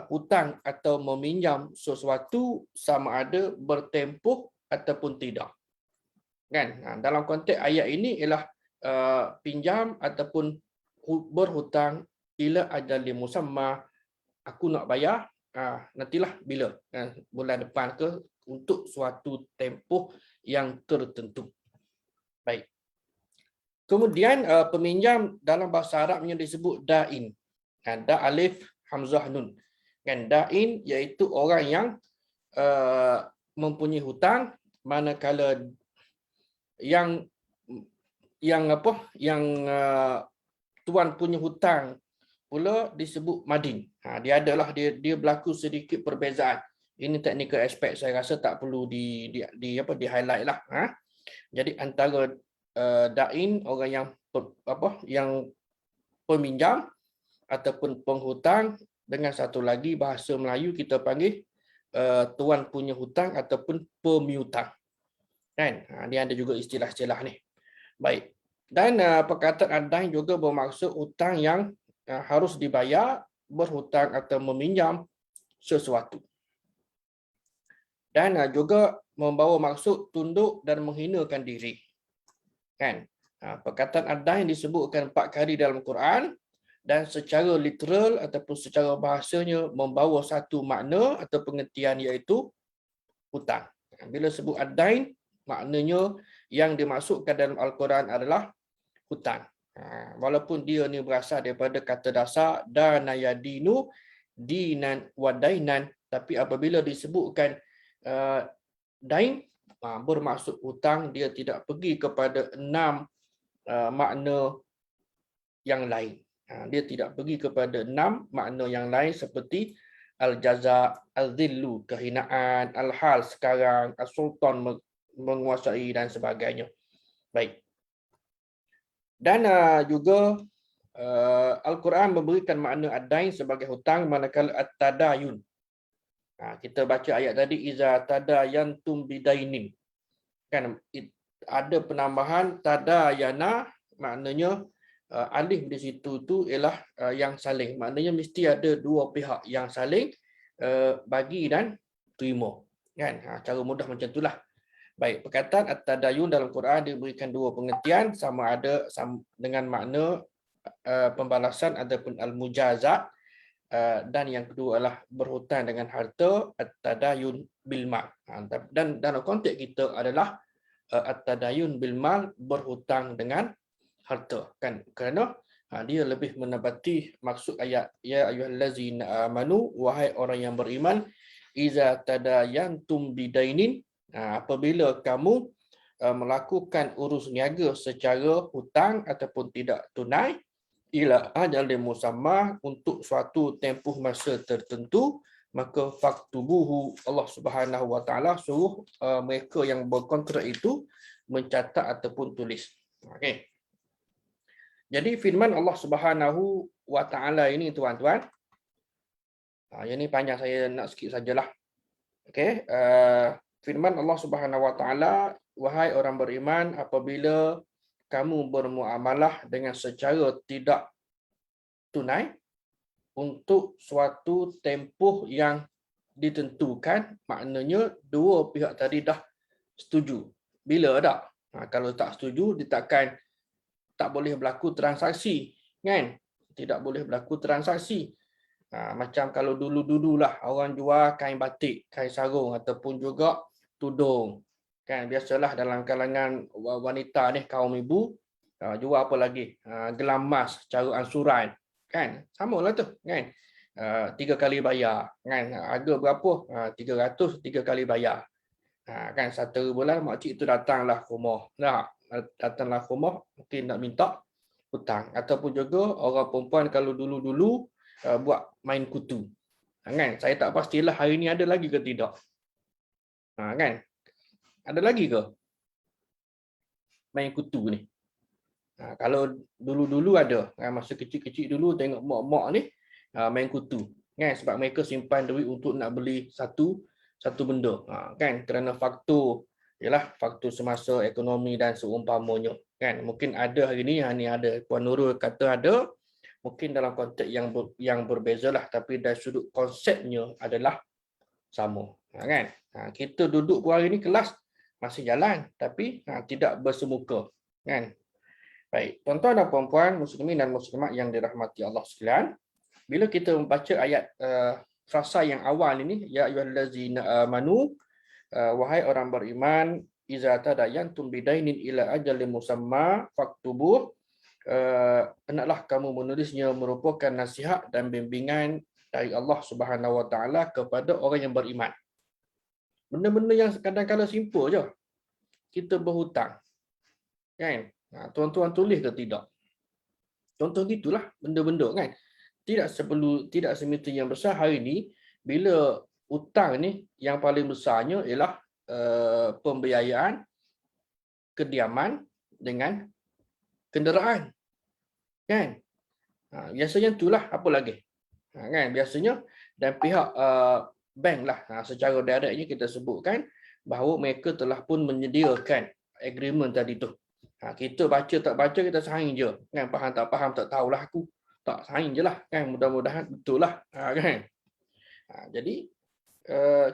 hutang atau meminjam sesuatu sama ada bertempoh ataupun tidak. Kan? Dalam konteks ayat ini ialah pinjam ataupun berhutang ila ajalin musamma, aku nak bayar nantilah bila, bulan depan ke, untuk suatu tempoh yang tertentu. Baik. Kemudian peminjam dalam bahasa Arab yang disebut da'in. Da alif hamzah nun. Kan, da'in iaitu orang yang mempunyai hutang, manakala yang tuan punya hutang pula disebut madin. Dia berlaku sedikit perbezaan. Ini technical aspect, saya rasa tak perlu di highlight lah. Jadi antara da'in, orang yang peminjam ataupun penghutang, dengan satu lagi bahasa Melayu kita panggil tuan punya hutang ataupun pemiutang. Kan? Dia ada juga istilah-istilah ni. Baik. Dan perkataan ad-dain juga bermaksud hutang yang harus dibayar, berhutang atau meminjam sesuatu. Dan juga membawa maksud tunduk dan menghinakan diri. Kan? Perkataan ad-dain disebutkan 4 kali dalam Quran dan secara literal ataupun secara bahasanya membawa satu makna atau pengertian, iaitu hutang. Bila sebut ad-dain, maknanya yang dimaksudkan dalam Al-Quran adalah hutang. Walaupun dia ni berasal daripada kata dasar dana yadinu, dinan wa dainan, tapi apabila disebutkan dain bermaksud hutang, dia tidak pergi kepada 6 makna yang lain. Dia tidak pergi kepada 6 makna yang lain seperti al-jaza, al-dhillu, kehinaan, al-hal, sekarang, al-sultan, menguasai dan sebagainya. Baik. Dan juga Al-Quran memberikan makna ad-dain sebagai hutang, manakala at-tadayun. Kita baca ayat tadi, iza tadayantum bidainin. Kan ada penambahan tadayana, maknanya alif di situ tu ialah yang saling. Maknanya mesti ada dua pihak yang saling bagi dan terima. Kan? Cara mudah macam itulah. Baik, perkataan at-tadayun dalam Quran diberikan 2 pengertian, sama ada dengan makna pembalasan ataupun al-mujazat, dan yang kedua adalah berhutang dengan harta, at-tadayun bil mal. Dan dalam konteks kita adalah at-tadayun bil mal, berhutang dengan harta, kan, kerana dia lebih menepati maksud ayat ya ayyuhallazina amanu, wahai orang yang beriman, iza tadayantum bidainin, apabila kamu melakukan urus niaga secara hutang ataupun tidak tunai, ila ajalin musamma, untuk suatu tempoh masa tertentu, maka faktubuhu, Allah Subhanahu wa taala suruh mereka yang berkontrak itu mencatat ataupun tulis. Okey. Jadi firman Allah Subhanahu wa taala ini, tuan-tuan, yang ni panjang, saya nak skip sajalah. Okey, firman Allah Subhanahu wa taala, wahai orang beriman, apabila kamu bermuamalah dengan secara tidak tunai, untuk suatu tempoh yang ditentukan, maknanya dua pihak tadi dah setuju. Bila tak? Kalau tak setuju, dia tak boleh berlaku transaksi, kan? Tidak boleh berlaku transaksi. Macam kalau dulu-dululah orang jual kain batik, kain sarung ataupun juga tudung. Kan biasalah dalam kalangan wanita ni, kaum ibu, jual apa lagi? Gelang emas cara ansuran. Kan? Samalah tu, kan? 3 kali bayar, kan? Harga berapa? 300, 3 kali bayar. Kan 1 bulan makcik tu datanglah ke rumah. Datanglah ke rumah, mungkin nak minta hutang. Ataupun juga orang perempuan kalau dulu-dulu buat main kutu. Kan? Saya tak pastilah hari ni ada lagi ke tidak. Kan? Ada lagi ke main kutu ni? Kalau dulu-dulu ada, masa kecil-kecil dulu tengok mak-mak ni main kutu. Kan? Sebab mereka simpan duit untuk nak beli satu benda. Kan? Kerana faktor faktor semasa ekonomi dan seumpamanya. Kan? Mungkin ada hari ni ada. Puan Nurul kata ada. Mungkin dalam konteks yang berbeza lah, tapi dari sudut konsepnya adalah sama. Kan? Kita duduk pun hari ni kelas masih jalan, tapi tidak bersemuka. Kan? Baik, tuan-tuan dan puan-puan, muslimin dan muslimat yang dirahmati Allah sekalian, bila kita membaca ayat frasa yang awal ini, ya ayyuhallazina amanu, wahai orang beriman, iza tadayantum bidainin ila ajalin musamma faktubuh, hendaklah kamu menulisnya, merupakan nasihat dan bimbingan dari Allah Subhanahu Wa Taala kepada orang yang beriman. Benda-benda yang kadang-kadang simple je. Kita berhutang, kan? Tuan-tuan tulis ke tidak? Contoh gitulah benda-benda, kan? Tidak semestinya yang besar hari ni. Bila hutang ni yang paling besarnya ialah pembiayaan kediaman dengan kenderaan, kan? Biasanya itulah, apa lagi? Kan? Biasanya dan pihak bank lah, secara directnya kita sebutkan bahawa mereka telah pun menyediakan agreement tadi tu. Kita baca tak baca, kita sign je. Kan? Faham tak tahulah aku. Tak, sign je lah. Kan? Mudah-mudahan betul lah. Kan? Jadi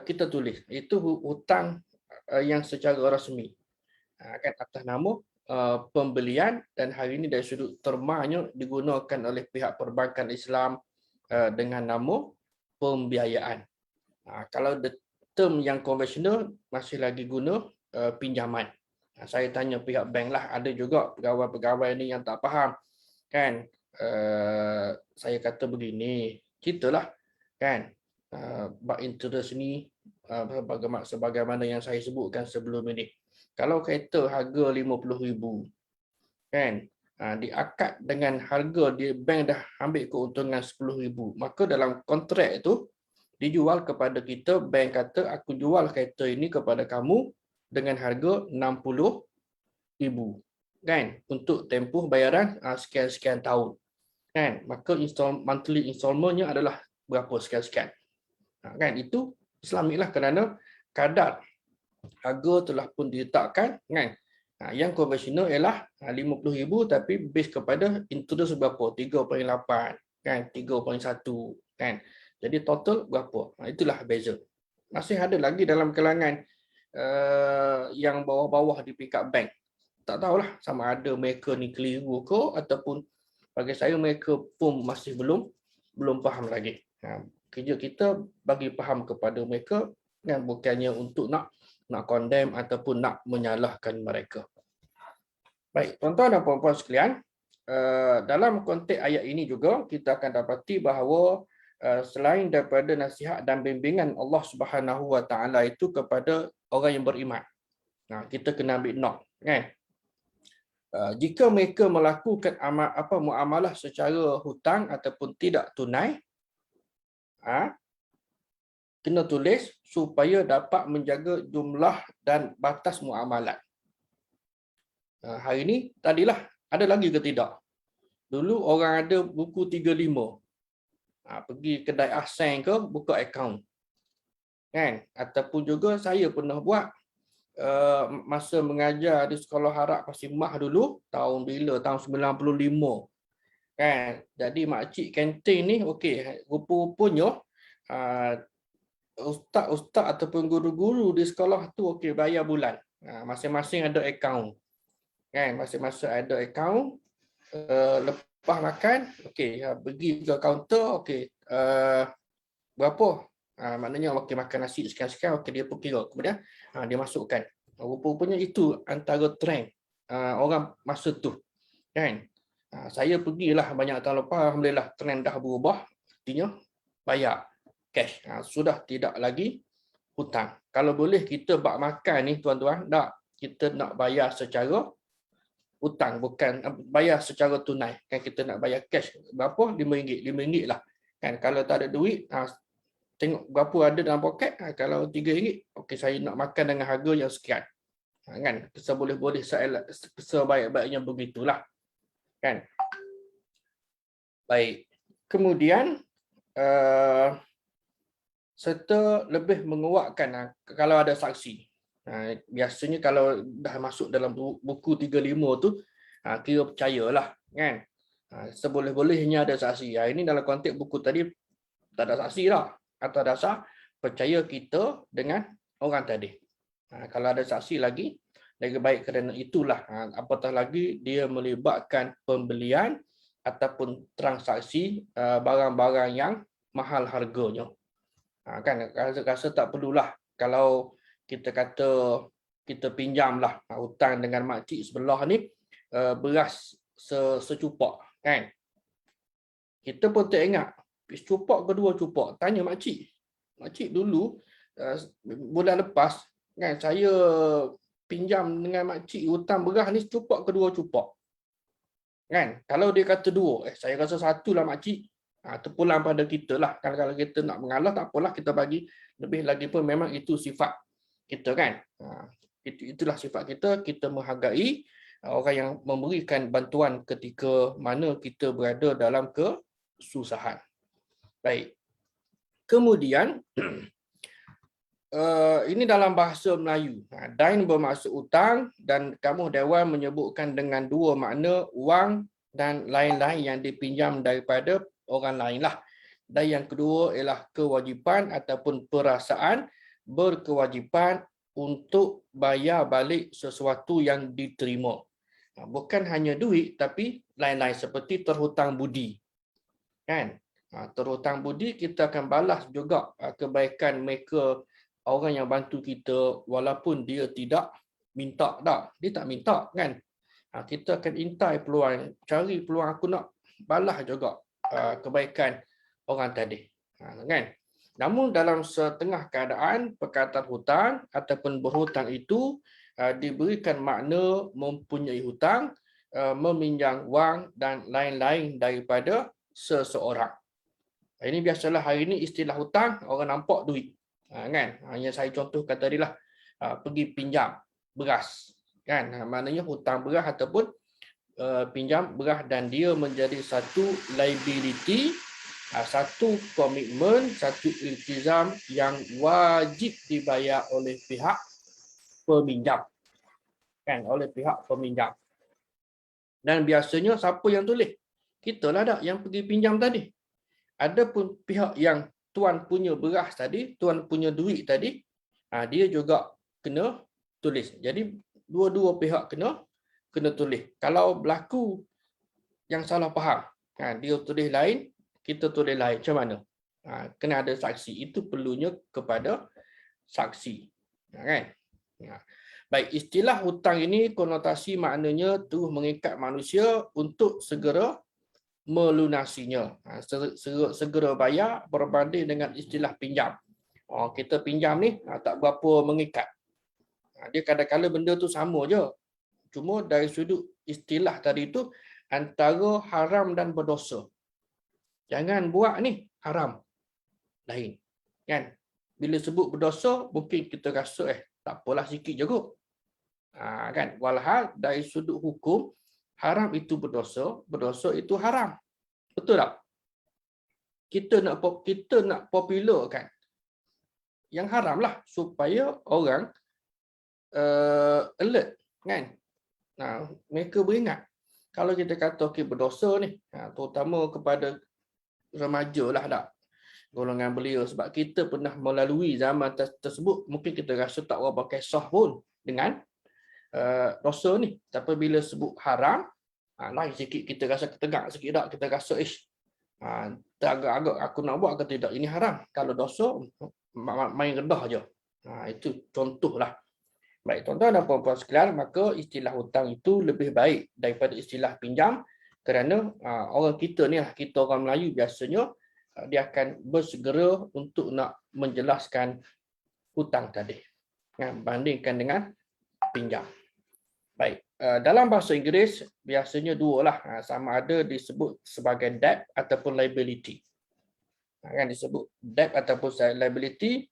kita tulis. Itu hutang yang secara rasmi. Kan? Atas nama pembelian, dan hari ini dari sudut termanya digunakan oleh pihak perbankan Islam dengan nama pembiayaan. Kalau the term yang konvensional masih lagi guna pinjaman. Saya tanya pihak bank lah, ada juga pegawai-pegawai ni yang tak faham. Kan? Saya kata begini, ceritalah, kan? Bab interest ni sebagaimana yang saya sebutkan sebelum ini. Kalau kereta harga 50,000, kan? Diakad dengan harga di bank dah ambil keuntungan 10,000, maka dalam kontrak itu dijual kepada kita, bank kata aku jual kereta ini kepada kamu dengan harga 60,000, kan? Untuk tempoh bayaran sekian-sekian tahun, kan? Maka monthly installmentnya adalah berapa sekian-sekian. Kan? Itu Islamilah kerana kadar harga telah pun diletakkan, kan? Yang konvensional ialah 50,000 tapi base kepada interest berapa? 3.8, kan? 3.1, kan? Jadi total berapa? Itulah beza. Masih ada lagi dalam kalangan yang bawah-bawah di pickup bank. Tak tahulah sama ada mereka ni keliru ke, ataupun bagi saya mereka pun masih belum faham lagi. Kerja kita bagi faham kepada mereka, kan? Bukannya untuk nak condemn ataupun nak menyalahkan mereka. Baik, tuan-tuan dan puan-puan sekalian, dalam konteks ayat ini juga kita akan dapati bahawa selain daripada nasihat dan bimbingan Allah Subhanahu Wa Taala itu kepada orang yang beriman, kita kena ambil note, kan? Jika mereka melakukan muamalah secara hutang ataupun tidak tunai, kena tulis supaya dapat menjaga jumlah dan batas muamalat. Hari ini tadilah ada lagi ke tidak? Dulu orang ada buku 35. Pergi kedai Ahsan ke buka akaun. Kan? Ataupun juga saya pernah buat masa mengajar di sekolah harap Pasir Mah dulu, tahun bila? Tahun 95. Kan? Jadi makcik kantin ni okey, rupa-rupanya ustaz-ustaz ataupun guru-guru di sekolah tu okey bayar bulan. Masing-masing ada akaun. Kan? Masing-masing ada akaun. Lepas makan, okey, pergi ke kaunter, okey, berapa? Maknanya okey makan nasi sekian-sekian, okey dia pun kira. Kemudian dia masukkan. Rupa-rupanya itu antara trend orang masa tu. Kan? Saya pergilah banyak tahun lepas, alhamdulillah trend dah berubah. Artinya bayar cash. Sudah tidak lagi hutang. Kalau boleh kita bak makan ni tuan-tuan, tak kita nak bayar secara hutang, bukan bayar secara tunai. Kan kita nak bayar cash berapa? RM5. RM5 lah. Kan kalau tak ada duit, tengok berapa ada dalam poket. Kalau RM3, okey saya nak makan dengan harga yang sekian. Kan seboleh-boleh sebaik-baiknya begitulah. Kan? Baik. Kemudian serta lebih menguatkan kalau ada saksi. Biasanya kalau dah masuk dalam buku 35 tu, kira percayalah. Kan? Seboleh-bolehnya ada saksi. Ini dalam konteks buku tadi tak ada saksi lah. Atas dasar percaya kita dengan orang tadi. Kalau ada saksi lagi baik kerana itulah. Apatah lagi dia melibatkan pembelian ataupun transaksi barang-barang yang mahal harganya. Kan rasa tak perlulah kalau kita kata kita pinjamlah hutang dengan makcik sebelah ni beras secupak kan. Kita pun tak ingat cupak kedua cupak, tanya makcik. Makcik dulu bulan lepas kan saya pinjam dengan makcik hutang beras ni cupak kedua cupak. Kan? Kalau dia kata dua, saya rasa satu lah makcik. Terpulang pada kita lah. Kalau kita nak mengalah, tak apalah kita bagi. Lebih lagi pun memang itu sifat kita kan. Itulah sifat kita. Kita menghargai orang yang memberikan bantuan ketika mana kita berada dalam kesusahan. Baik. Kemudian, ini dalam bahasa Melayu. Dain bermaksud utang dan Kamus Dewan menyebutkan dengan dua makna wang dan lain-lain yang dipinjam daripada orang lain lah. Dan yang kedua ialah kewajipan ataupun perasaan berkewajipan untuk bayar balik sesuatu yang diterima. Bukan hanya duit tapi lain-lain seperti terhutang budi. Kan? Terhutang budi kita akan balas juga kebaikan mereka, orang yang bantu kita walaupun dia tidak minta dah. Dia tak minta kan. Kita akan intai peluang, cari peluang aku nak balas juga kebaikan orang tadi. Kan? Namun dalam setengah keadaan perkataan hutang ataupun berhutang itu diberikan makna mempunyai hutang, meminjam wang dan lain-lain daripada seseorang. Ini biasalah hari ini istilah hutang orang nampak duit. Kan? Yang saya contohkan tadi lah, pergi pinjam beras. Kan? Maknanya hutang beras ataupun pinjam beras dan dia menjadi satu liability, satu komitmen, satu iltizam yang wajib dibayar oleh pihak peminjam. Kan? Oleh pihak peminjam. Dan biasanya siapa yang tulis? Kita lah dak yang pergi pinjam tadi. Ada pun pihak yang tuan punya beras tadi, tuan punya duit tadi, dia juga kena tulis. Jadi dua-dua pihak kena tulis. Kalau berlaku yang salah faham, dia tulis lain, kita tulis lain, macam mana? Kena ada saksi. Itu perlunya kepada saksi. Kan? Baik, istilah hutang ini konotasi maknanya terus mengikat manusia untuk segera melunasinya. Segera bayar berbanding dengan istilah pinjam. Kita pinjam ni tak berapa mengikat. Dia kadang-kadang benda tu sama je. Cuma dari sudut istilah tadi tu antara haram dan berdosa. Jangan buat ni, haram. Lain. Kan? Bila sebut berdosa, mungkin kita rasa tak apalah sikit je kot. Kan? Walhal dari sudut hukum, haram itu berdosa, berdosa itu haram. Betul tak? Kita nak popular kan? Yang haram lah supaya orang alert kan? Mereka beringat. kalau kita kata okey berdosa ni, terutama kepada remaja lah tak, golongan belia, sebab kita pernah melalui zaman tersebut, mungkin kita rasa tak berapa kisah pun dengan dosa ni. Tapi bila sebut haram, lain sikit, kita rasa ketegak sikit tak, kita rasa agak-agak aku nak buat ke tidak, ini haram. Kalau dosa main rendah je. Itu contohlah. Baik, tuan-tuan dan puan-puan sekalian, maka istilah hutang itu lebih baik daripada istilah pinjam, kerana orang kita ni lah, kita orang Melayu biasanya dia akan bersegera untuk nak menjelaskan hutang tadi, bandingkan dengan pinjam. Baik, dalam bahasa Inggeris biasanya dua lah, sama ada disebut sebagai debt ataupun liability. Kan disebut debt ataupun liability,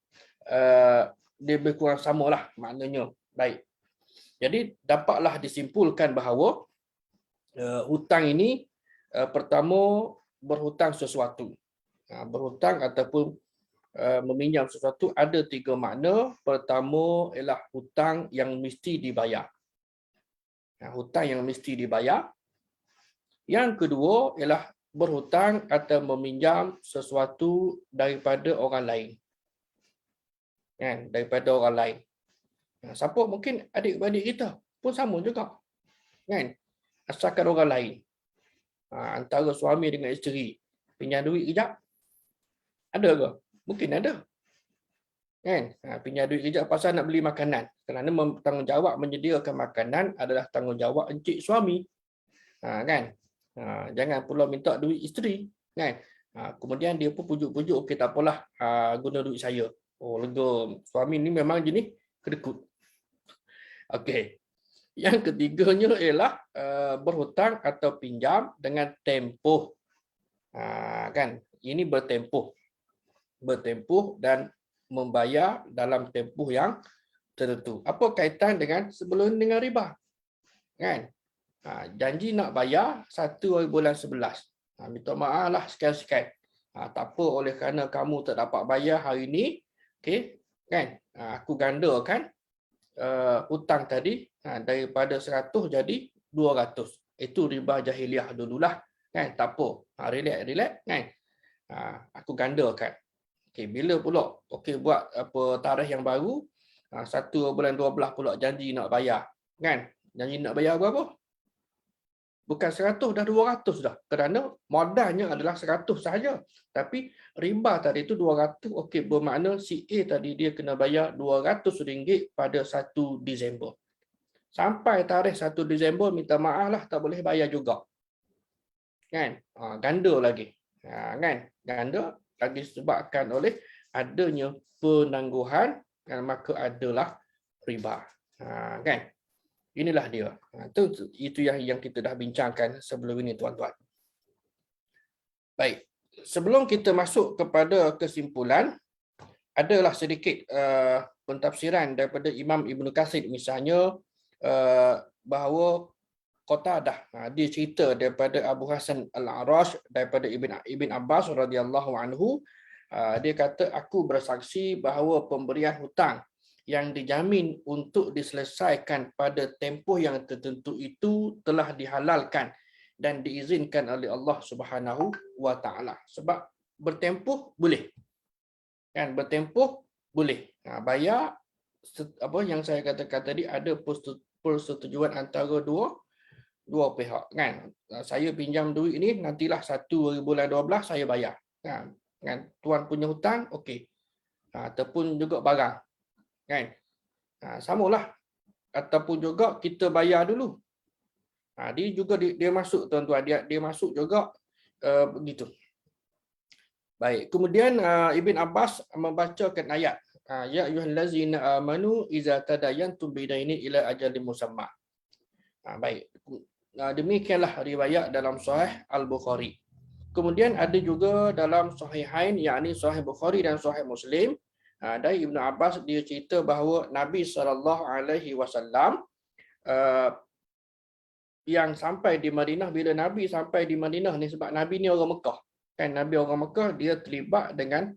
dia lebih kurang samalah maknanya. Baik, jadi dapatlah disimpulkan bahawa hutang ini pertama berhutang sesuatu. Berhutang ataupun meminjam sesuatu ada tiga makna. Pertama ialah hutang yang mesti dibayar. Hutang yang mesti dibayar. Yang kedua ialah berhutang atau meminjam sesuatu daripada orang lain. Daripada orang lain. Siapa? Mungkin adik-beradik kita pun sama juga. Asalkan orang lain. Antara suami dengan isteri. Pinjam duit kejap. Ada ke? Mungkin ada. Pinjam duit kejap pasal nak beli makanan. Kerana tanggungjawab menyediakan makanan adalah tanggungjawab encik suami. Jangan pula minta duit isteri. Kemudian dia pun pujuk-pujuk, okey tak apalah, guna duit saya. Oh, lega. Suami ni memang jenis kedekut. Okey. Yang ketiganya ialah berhutang atau pinjam dengan tempoh. Ini bertempoh. Bertempoh dan membayar dalam tempoh yang tertentu. Apa kaitan dengan sebelum dengan riba? Janji nak bayar 1 hari bulan 11. Minta maaf lah sekian-sekian. Tak apa, oleh kerana kamu tak dapat bayar hari ni, okey, aku gandakan hutang tadi, daripada 100 jadi 200. Itu riba jahiliah dululah. Tak apa. Relax. Aku gandakan. Okey, bila pula buat apa tarikh yang baru, 1 bulan 12 pula janji nak bayar. Janji nak bayar berapa? Bukan 100, dah 200 dah. Kerana modalnya adalah 100 sahaja. Tapi riba tadi itu 200. Okey, bermakna si A tadi dia kena bayar RM200 pada 1 Disember. Sampai tarikh 1 Disember, minta maaf lah, tak boleh bayar juga. Ganda lagi. Ganda lagi sebabkan oleh adanya penangguhan, maka adalah riba. Inilah dia. Itu yang kita dah bincangkan sebelum ini, tuan-tuan. Baik. Sebelum kita masuk kepada kesimpulan, adalah sedikit pentafsiran daripada Imam Ibn Katsir misalnya, bahawa Qatadah, dia cerita daripada Abu Hasan Al-A'rash daripada Ibn Abbas radhiyallahu anhu, dia kata, aku bersaksi bahawa pemberian hutang yang dijamin untuk diselesaikan pada tempoh yang tertentu itu telah dihalalkan dan diizinkan oleh Allah Subhanahu wa taala. Sebab bertempoh boleh. Bertempoh boleh. Bayar apa yang saya katakan tadi, ada persetujuan antara dua pihak. Saya pinjam duit ni, nantilah 1 hari bulan 12 saya bayar. Tuan punya hutang, okey. Ataupun juga barang. Samalah. Ataupun juga kita bayar dulu. Dia juga dia masuk, tuan-tuan, dia masuk juga begitu. Baik, kemudian Ibn Abbas membacakan ayat, ya ayyuhallazina amanu iza tadayantum bidainin ila ajalin musamma. Baik. Demikianlah riwayat dalam Sahih Al-Bukhari. Kemudian ada juga dalam Sahihain, yakni Sahih Bukhari dan Sahih Muslim, dari Ibn Abbas, dia cerita bahawa Nabi SAW yang sampai di Madinah, bila Nabi sampai di Madinah ni, sebab Nabi ni orang Mekah. Nabi orang Mekah, dia terlibat dengan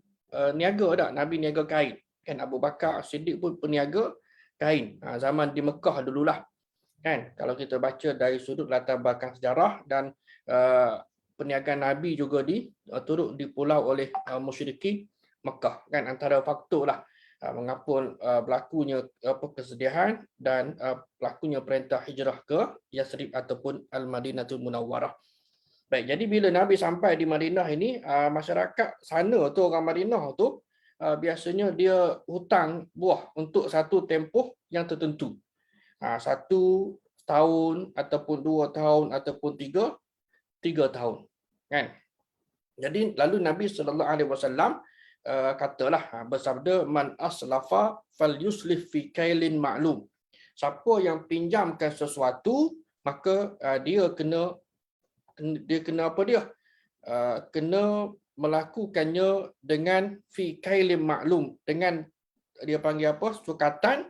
niaga tak? Nabi niaga kain. Abu Bakar Siddiq pun peniaga kain. Zaman di Mekah dululah. Kan? Kalau kita baca dari sudut latar belakang sejarah dan uh, perniagaan Nabi juga turut dipulau oleh musyrikin Mekah. Kan? Antara faktor lah mengapa berlakunya kesedihan dan berlakunya perintah hijrah ke Yathrib ataupun Al-Madinatul Munawwarah. Baik, jadi bila Nabi sampai di Madinah ini, masyarakat sana tu, orang Madinah tu, biasanya dia hutang buah untuk satu tempoh yang tertentu. 1 tahun ataupun 2 tahun ataupun tiga tahun. Kan? Jadi lalu Nabi SAW katalah, bersabda, man aslafa falyuslif fi kailin ma'lum. Siapa yang pinjamkan sesuatu, maka dia kena apa dia? Kena melakukannya dengan fi kailin maklum, dengan dia panggil apa? Sukatan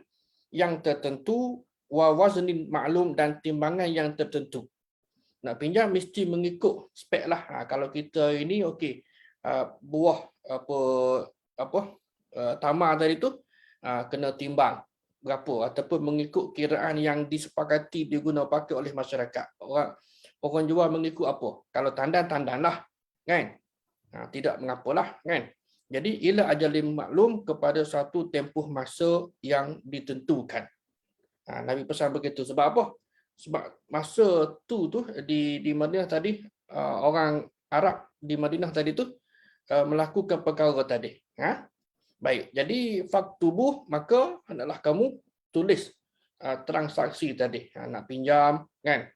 yang tertentu, wa waznin maklum, dan timbangan yang tertentu. Nak pinjam mesti mengikut spek lah. Kalau kita ini okey, buah tamar tadi tu kena timbang berapa ataupun mengikut kiraan yang disepakati diguna pakai oleh masyarakat. Orang jual mengikut apa? Kalau tandan lah, kan? Tidak mengapalah, kan? Jadi ila ajalin maklum, kepada satu tempoh masa yang ditentukan. Nabi pesan begitu. Sebab apa? Sebab masa tu di Madinah tadi, orang Arab di Madinah tadi tu melakukan perkara tadi. Baik, jadi faktubuh, maka hendaklah kamu tulis transaksi tadi. Nak pinjam, kan?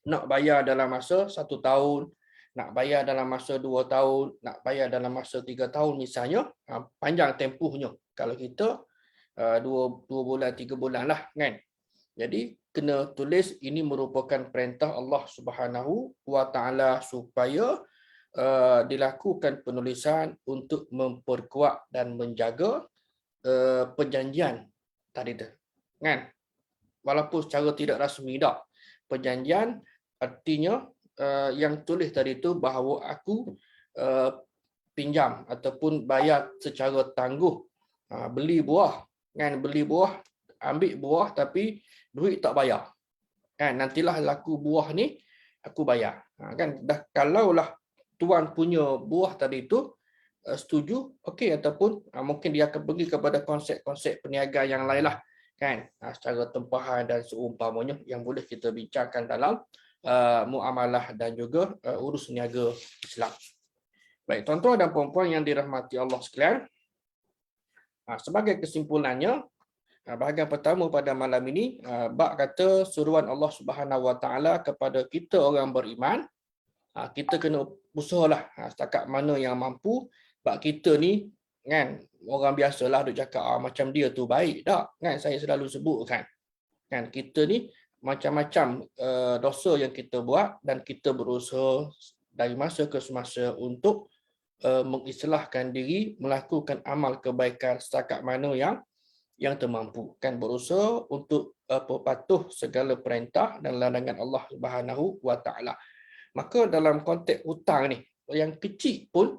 Nak bayar dalam masa 1 tahun, nak bayar dalam masa 2 tahun, nak bayar dalam masa 3 tahun misalnya, panjang tempohnya. Kalau kita 2 bulan, 3 bulan lah, kan. Jadi kena tulis, ini merupakan perintah Allah Subhanahu wa Ta'ala supaya dilakukan penulisan untuk memperkuat dan menjaga perjanjian tadi tu, kan. Walaupun secara tidak rasmi dah. Perjanjian artinya yang tulis tadi tu bahawa aku pinjam ataupun bayar secara tangguh, beli buah, kan, beli buah, ambil buah tapi duit tak bayar. Kan, nantilah laku buah ni aku bayar. Kan, dah kalaulah tuan punya buah tadi tu setuju, okey, ataupun mungkin dia akan pergi kepada konsep-konsep perniagaan yang lain lah, kan, secara tempahan dan seumpamanya yang boleh kita bincangkan dalam muamalah dan juga urus niaga Islam. Baik, tuan-tuan dan puan-puan yang dirahmati Allah sekalian, sebagai kesimpulannya, bahagian pertama pada malam ini, bab kata suruhan Allah Subhanahu Wa Taala kepada kita orang beriman, kita kena usahalah setakat mana yang mampu. Bab kita ni, kan, orang biasalah duk cakap macam dia tu baik tak, kan, saya selalu sebut, kan kita ni macam-macam dosa yang kita buat dan kita berusaha dari masa ke semasa untuk mengislahkan diri, melakukan amal kebaikan setakat mana yang termampu, kan, berusaha untuk patuh segala perintah dan larangan Allah Subhanahu Wa Taala. Maka dalam konteks hutang ni, yang kecil pun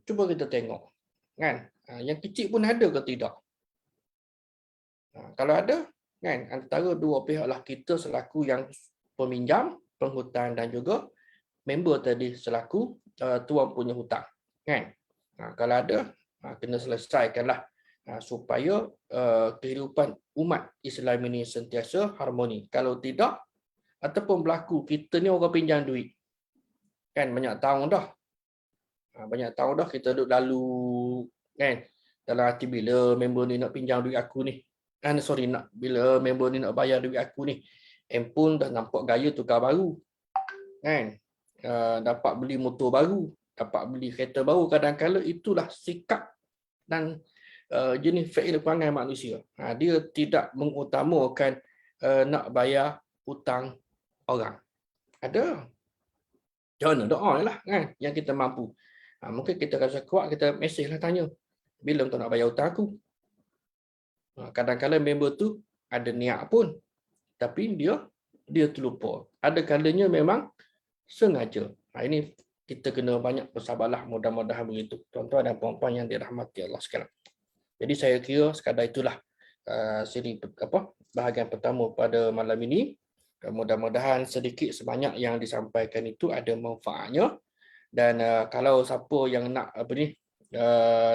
cuba kita tengok, kan, yang kecil pun ada ke tidak. Kalau ada, kan, antara dua pihak lah, kita selaku yang peminjam, penghutang, dan juga member tadi selaku tuan punya hutang, kan. Kalau ada, kena selesaikanlah supaya kehidupan umat Islam ini sentiasa harmoni. Kalau tidak, ataupun berlaku kita ni orang pinjam duit, kan, banyak tahun dah kita duduk lalu, kan, dalam hati bila member ni nak pinjam duit aku ni, bila member ni nak bayar duit aku ni, handphone dah nampak gaya tukar baru, kan, dapat beli motor baru, dapat beli kereta baru. Kadang-kadang itulah sikap dan jenis fi'il perangai manusia. Dia tidak mengutamakan nak bayar hutang orang. Ada, jangan doa lah, kan, yang kita mampu. Mungkin kita rasa kuat, kita mesej lah tanya, bila kau nak bayar hutang aku? Kadang-kadang member tu ada niat pun, tapi dia terlupa. Ada kalanya memang sengaja. Ini kita kena banyak bersabarlah, mudah-mudahan begitu, tuan-tuan dan puan-puan yang dirahmati Allah sekalian. Jadi saya kira sekadar itulah bahagian pertama pada malam ini. Mudah-mudahan sedikit sebanyak yang disampaikan itu ada manfaatnya, dan kalau siapa yang nak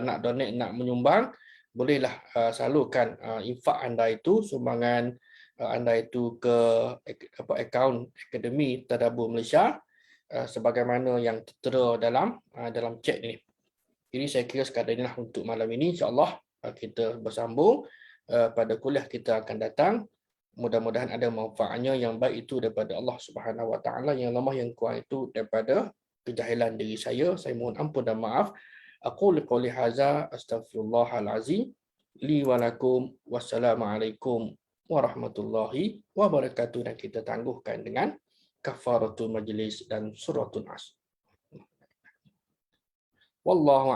nak donate, nak menyumbang, bolehlah salurkan infak anda itu, sumbangan anda itu ke akaun Akademi Tadabbur Malaysia sebagaimana yang tertera dalam chat ini. Jadi saya kira sekadar inilah untuk malam ini. InsyaAllah kita bersambung pada kuliah kita akan datang. Mudah-mudahan ada manfaatnya, yang baik itu daripada Allah Subhanahu Wa Taala, yang lemah yang kurang itu daripada kejahilan diri saya. Saya mohon ampun dan maaf. Aku qouli hadza astaghfirullahal azim li wa lakum. Wassalamualaikum warahmatullahi wabarakatuh. Dan kita tangguhkan dengan kafaratul majlis dan suratul As. Wallahu